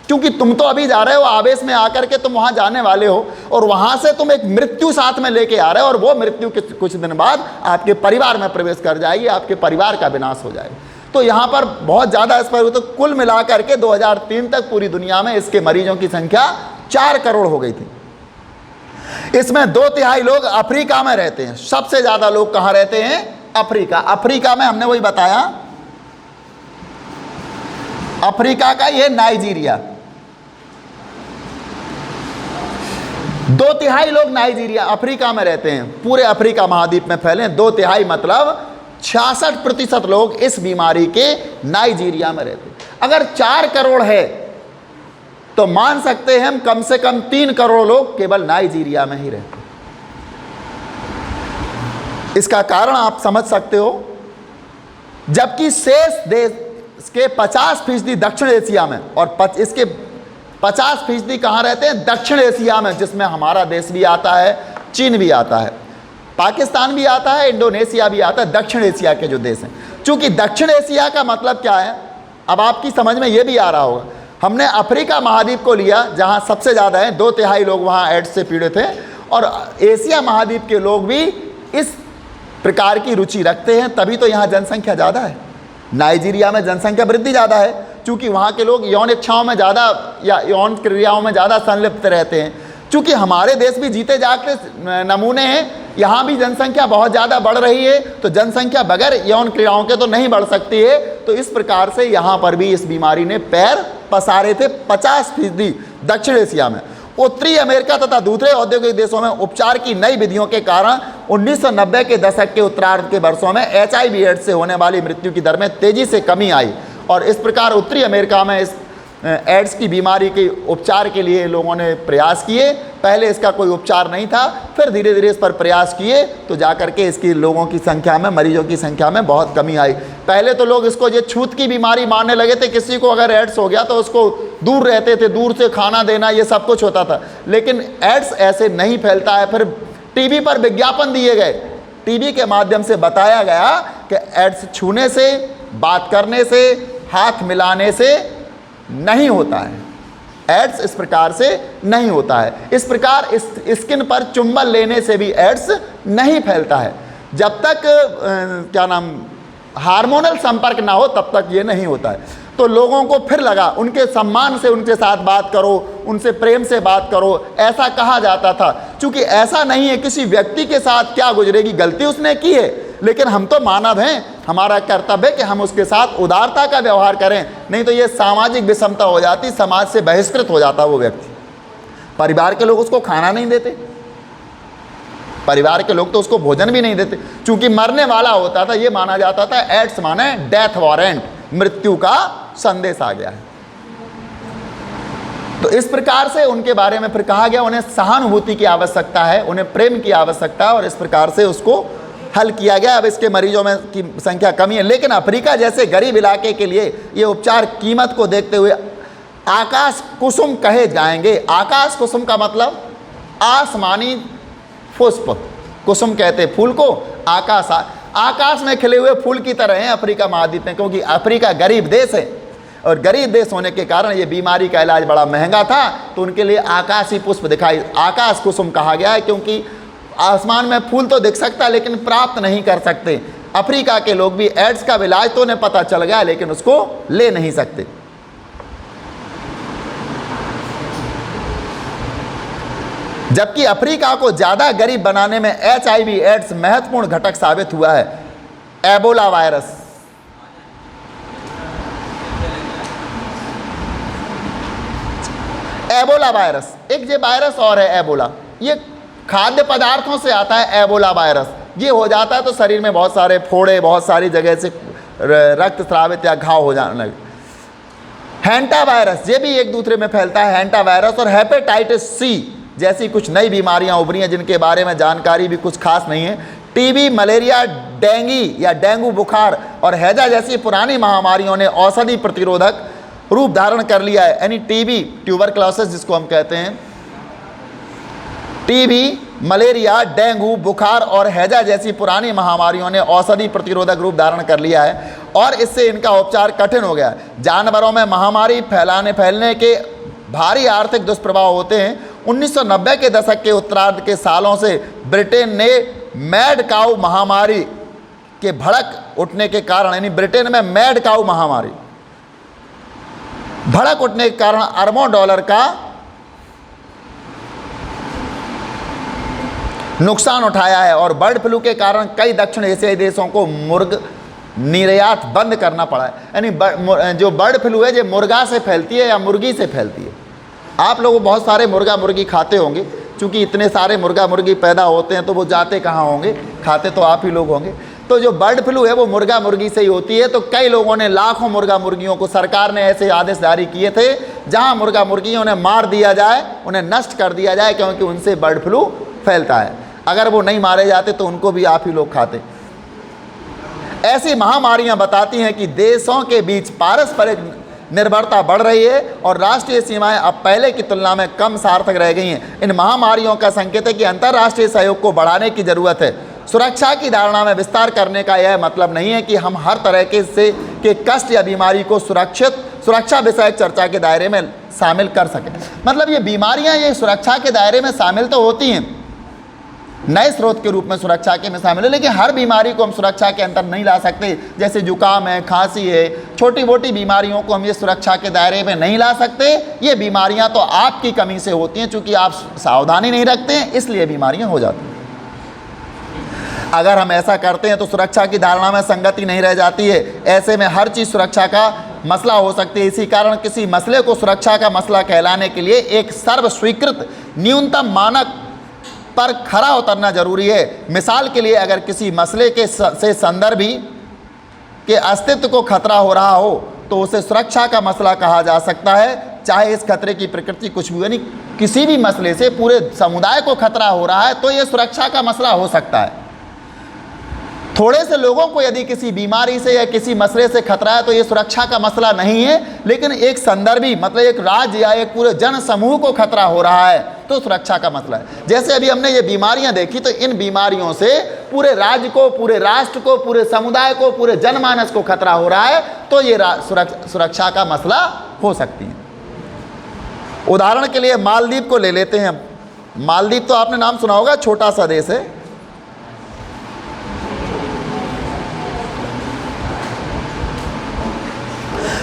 S1: क्योंकि तुम तो अभी जा रहे हो, आवेश में आकर के तुम वहाँ जाने वाले हो और वहाँ से तुम एक मृत्यु साथ में लेके आ रहे हो और वो मृत्यु के कुछ दिन बाद आपके परिवार में प्रवेश कर जाएगी, आपके परिवार का विनाश हो जाएगा। तो यहाँ पर बहुत ज़्यादा इस पर, तो कुल मिलाकर के 2003 तक पूरी दुनिया में इसके मरीजों की संख्या 4 करोड़ हो गई थी। इसमें 2/3 लोग अफ्रीका में रहते हैं। सबसे ज़्यादा लोग कहाँ रहते हैं? अफ्रीका। अफ्रीका में हमने वही बताया, अफ्रीका का ये नाइजीरिया, 2/3 लोग नाइजीरिया अफ्रीका में रहते हैं, पूरे अफ्रीका महाद्वीप में फैले हैं। 2/3 मतलब 66% लोग इस बीमारी के नाइजीरिया में रहते हैं। अगर 4 करोड़ है तो मान सकते हैं हम कम से कम 3 करोड़ लोग केवल नाइजीरिया में ही रहते हैं। इसका कारण आप समझ सकते हो, जबकि शेष देश के 50% दक्षिण एशिया में और इसके 50% कहाँ रहते हैं? दक्षिण एशिया में, जिसमें हमारा देश भी आता है, चीन भी आता है, पाकिस्तान भी आता है, इंडोनेशिया भी आता है, दक्षिण एशिया के जो देश हैं। चूंकि दक्षिण एशिया का मतलब क्या है, अब आपकी समझ में ये भी आ रहा होगा। हमने अफ्रीका महाद्वीप को लिया जहाँ सबसे ज़्यादा है, 2/3 लोग वहाँ एड्स से पीड़ित हैं, और एशिया महाद्वीप के लोग भी इस प्रकार की रुचि रखते हैं, तभी तो यहाँ जनसंख्या ज़्यादा है। नाइजीरिया में जनसंख्या वृद्धि ज़्यादा है क्योंकि वहाँ के लोग यौन इच्छाओं में ज़्यादा या यौन क्रियाओं में ज़्यादा संलिप्त रहते हैं। चूँकि हमारे देश भी जीते जागते नमूने हैं, यहाँ भी जनसंख्या बहुत ज़्यादा बढ़ रही है, तो जनसंख्या बगैर यौन क्रियाओं के तो नहीं बढ़ सकती है। तो इस प्रकार से यहाँ पर भी इस बीमारी ने पैर पसारे थे 50% दक्षिण एशिया में। उत्तरी अमेरिका तथा दूसरे औद्योगिक देशों में उपचार की नई विधियों के कारण 1990 के दशक के उत्तरार्ध के वर्षों में HIV एड्स से होने वाली मृत्यु की दर में तेजी से कमी आई और इस प्रकार उत्तरी अमेरिका में इस एड्स की बीमारी के उपचार के लिए लोगों ने प्रयास किए। पहले इसका कोई उपचार नहीं था, फिर धीरे धीरे इस पर प्रयास किए तो जाकर के इसकी लोगों की संख्या में, मरीजों की संख्या में बहुत कमी आई। पहले तो लोग इसको ये छूत की बीमारी मानने लगे थे, किसी को अगर एड्स हो गया तो उसको दूर रहते थे, दूर से खाना देना, ये सब कुछ होता था। लेकिन एड्स ऐसे नहीं फैलता है। फिर टीवी पर विज्ञापन दिए गए, टीवी के माध्यम से बताया गया कि एड्स छूने से, बात करने से, हाथ मिलाने से नहीं होता है, एड्स इस प्रकार से नहीं होता है। इस प्रकार इस स्किन पर चुंबन लेने से भी एड्स नहीं फैलता है। जब तक हार्मोनल संपर्क ना हो तब तक ये नहीं होता है। तो लोगों को फिर लगा उनके सम्मान से उनके साथ बात करो, उनसे प्रेम से बात करो, ऐसा कहा जाता था। चूंकि ऐसा नहीं है किसी व्यक्ति के साथ क्या गुजरेगी, गलती उसने की है, लेकिन हम तो मानव हैं, हमारा कर्तव्य है कि हम उसके साथ उदारता का व्यवहार करें, नहीं तो ये सामाजिक विषमता हो जाती, समाज से बहिष्कृत हो जाता वो व्यक्ति। परिवार के लोग उसको खाना नहीं देते, परिवार के लोग तो उसको भोजन भी नहीं देते, चूंकि मरने वाला होता था। ये माना जाता था एड्स माने डेथ वारंट, मृत्यु का संदेश आ गया है। तो इस प्रकार से उनके बारे में फिर कहा गया उन्हें सहानुभूति की आवश्यकता है, उन्हें प्रेम की आवश्यकता है और इस प्रकार से उसको हल किया गया। अब इसके मरीजों में की संख्या कमी है, लेकिन अफ्रीका जैसे गरीब इलाके के लिए ये उपचार कीमत को देखते हुए आकाश कुसुम कहे जाएंगे। आकाश कुसुम का मतलब आसमानी पुष्प, कुसुम कहते फूल को, आकाश में खिले हुए फूल की तरह हैं अफ्रीका महाद्वीप में, क्योंकि अफ्रीका गरीब देश है और गरीब देश होने के कारण ये बीमारी का इलाज बड़ा महंगा था, तो उनके लिए आकाशी पुष्प दिखाई, आकाश कुसुम कहा गया है, क्योंकि आसमान में फूल तो दिख सकता है लेकिन प्राप्त नहीं कर सकते। अफ्रीका के लोग भी एड्स का इलाज तो उन्हें पता चल गया लेकिन उसको ले नहीं सकते। जबकि अफ्रीका को ज़्यादा गरीब बनाने में HIV एड्स महत्वपूर्ण घटक साबित हुआ है। एबोला वायरस, एबोला वायरस एक ये वायरस और है एबोला, ये खाद्य पदार्थों से आता है। एबोला वायरस ये हो जाता है तो शरीर में बहुत सारे फोड़े, बहुत सारी जगह से रक्त स्रावित या घाव हो जाने लगे। हैंटा वायरस ये भी एक दूसरे में फैलता है, हैंटा वायरस। और हेपेटाइटिस C जैसी कुछ नई बीमारियां उभरी हैं जिनके बारे में जानकारी भी कुछ खास नहीं है। टीबी, मलेरिया, डेंगी या डेंगू बुखार और हैजा जैसी पुरानी महामारियों ने औषधि प्रतिरोधक रूप धारण कर लिया है। यानी टीबी, ट्यूबरक्लोसिस जिसको हम कहते हैं, टीबी, मलेरिया, डेंगू बुखार और हैजा जैसी पुरानी महामारियों ने औषधि प्रतिरोधक रूप धारण कर लिया है और इससे इनका उपचार कठिन हो गया है। जानवरों में महामारी फैलने के भारी आर्थिक दुष्प्रभाव होते हैं। 1990 के दशक के उत्तरार्ध के सालों से ब्रिटेन ने मैड काऊ महामारी के भड़क उठने के कारण, यानी ब्रिटेन में मैड काऊ महामारी भड़क उठने के कारण अरबों डॉलर का नुकसान उठाया है और बर्ड फ्लू के कारण कई दक्षिण एशियाई देशों को मुर्ग निर्यात बंद करना पड़ा है। यानी जो बर्ड फ्लू है ये मुर्गा से फैलती है या मुर्गी से फैलती है। आप लोग बहुत सारे मुर्गा मुर्गी खाते होंगे, क्योंकि इतने सारे मुर्गा मुर्गी पैदा होते हैं तो वो जाते कहाँ होंगे, खाते तो आप ही लोग होंगे। तो जो बर्ड फ्लू है वो मुर्गा मुर्गी से ही होती है। तो कई लोगों ने, लाखों मुर्गा मुर्गियों को सरकार ने ऐसे आदेश जारी किए थे जहाँ मुर्गा मुर्गियों ने मार दिया जाए, उन्हें नष्ट कर दिया जाए, क्योंकि उनसे बर्ड फ्लू फैलता है। अगर वो नहीं मारे जाते तो उनको भी आप ही लोग खाते। ऐसी महामारियां बताती हैं कि देशों के बीच पारस्परिक निर्भरता बढ़ रही है और राष्ट्रीय सीमाएं अब पहले की तुलना में कम सार्थक रह गई हैं। इन महामारियों का संकेत है कि अंतर्राष्ट्रीय सहयोग को बढ़ाने की जरूरत है। सुरक्षा की धारणा में विस्तार करने का यह मतलब नहीं है कि हम हर तरह के कष्ट या बीमारी को सुरक्षा विषयक चर्चा के दायरे में शामिल कर सकें। मतलब ये बीमारियां ये सुरक्षा के दायरे में शामिल तो होती हैं, नए स्रोत के रूप में सुरक्षा के में शामिल है। लेकिन हर बीमारी को हम सुरक्षा के अंतर नहीं ला सकते। जैसे जुकाम है, खांसी है, छोटी मोटी बीमारियों को हम ये सुरक्षा के दायरे में नहीं ला सकते। ये बीमारियां तो आपकी कमी से होती हैं, चूंकि आप सावधानी नहीं रखते हैं, इसलिए बीमारियां हो जाती हैं। अगर हम ऐसा करते हैं तो सुरक्षा की धारणा में संगति नहीं रह जाती है। ऐसे में हर चीज़ सुरक्षा का मसला हो सकती है। इसी कारण किसी मसले को सुरक्षा का मसला कहलाने के लिए एक सर्व स्वीकृत न्यूनतम मानक पर खरा उतरना जरूरी है। मिसाल के लिए, अगर किसी मसले के से संदर्भी के अस्तित्व को खतरा हो रहा हो तो उसे सुरक्षा का मसला कहा जा सकता है, चाहे इस खतरे की प्रकृति कुछ भी, यानी किसी भी मसले से पूरे समुदाय को खतरा हो रहा है तो यह सुरक्षा का मसला हो सकता है। थोड़े से लोगों को यदि किसी बीमारी से या किसी मसले से खतरा है तो ये सुरक्षा का मसला नहीं है। लेकिन एक संदर्भी मतलब एक राज्य या एक पूरे जन समूह को खतरा हो रहा है तो सुरक्षा का मसला है। जैसे अभी हमने ये बीमारियां देखी, तो इन बीमारियों से पूरे राज्य को, पूरे राष्ट्र को, पूरे समुदाय को, पूरे जनमानस को खतरा हो रहा है तो ये सुरक्षा का मसला हो सकती है। उदाहरण के लिए मालदीव को ले लेते हैं। मालदीव तो आपने नाम सुना होगा, छोटा सा देश है।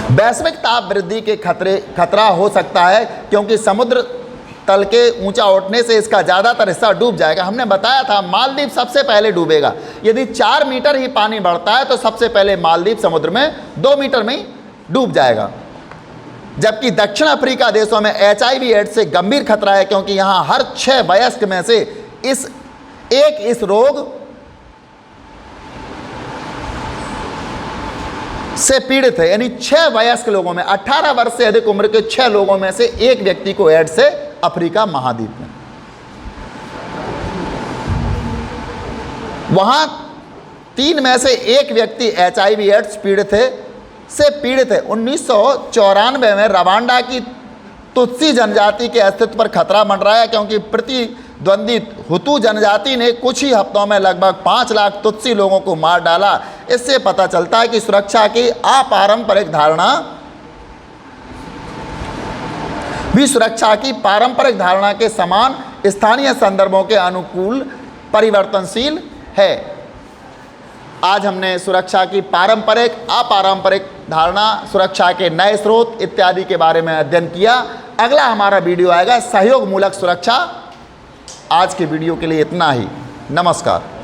S1: वैश्विक ताप वृद्धि के खतरा हो सकता है क्योंकि समुद्र तल के ऊंचा उठने से इसका ज़्यादातर हिस्सा डूब जाएगा। हमने बताया था मालदीव सबसे पहले डूबेगा। यदि 4 मीटर ही पानी बढ़ता है तो सबसे पहले मालदीव समुद्र में 2 मीटर में ही डूब जाएगा। जबकि दक्षिण अफ्रीका देशों में HIV एड्स से गंभीर खतरा है क्योंकि यहाँ हर 6 वयस्क में से इस रोग से पीड़ित है। यानी 6 वयस्क लोगों में, 18 वर्ष से अधिक उम्र के 6 लोगों में से एक व्यक्ति को एड्स है अफ्रीका महाद्वीप में। वहां 3 में से एक व्यक्ति HIV एड्स पीड़ित है। 1994 में रवांडा की तुत्सी जनजाति के अस्तित्व पर खतरा मंडराया क्योंकि प्रतिद्वंदी हुतू जनजाति ने कुछ ही हफ्तों में लगभग 5 लाख तुत्सी लोगों को मार डाला। इससे पता चलता है कि सुरक्षा की अपारंपरिक धारणा भी सुरक्षा की पारंपरिक धारणा के समान स्थानीय संदर्भों के अनुकूल परिवर्तनशील है। आज हमने सुरक्षा की पारंपरिक, अपारंपरिक धारणा, सुरक्षा के नए स्रोत इत्यादि के बारे में अध्ययन किया। अगला हमारा वीडियो आएगा सहयोग मूलक सुरक्षा। आज के वीडियो के लिए इतना ही। नमस्कार।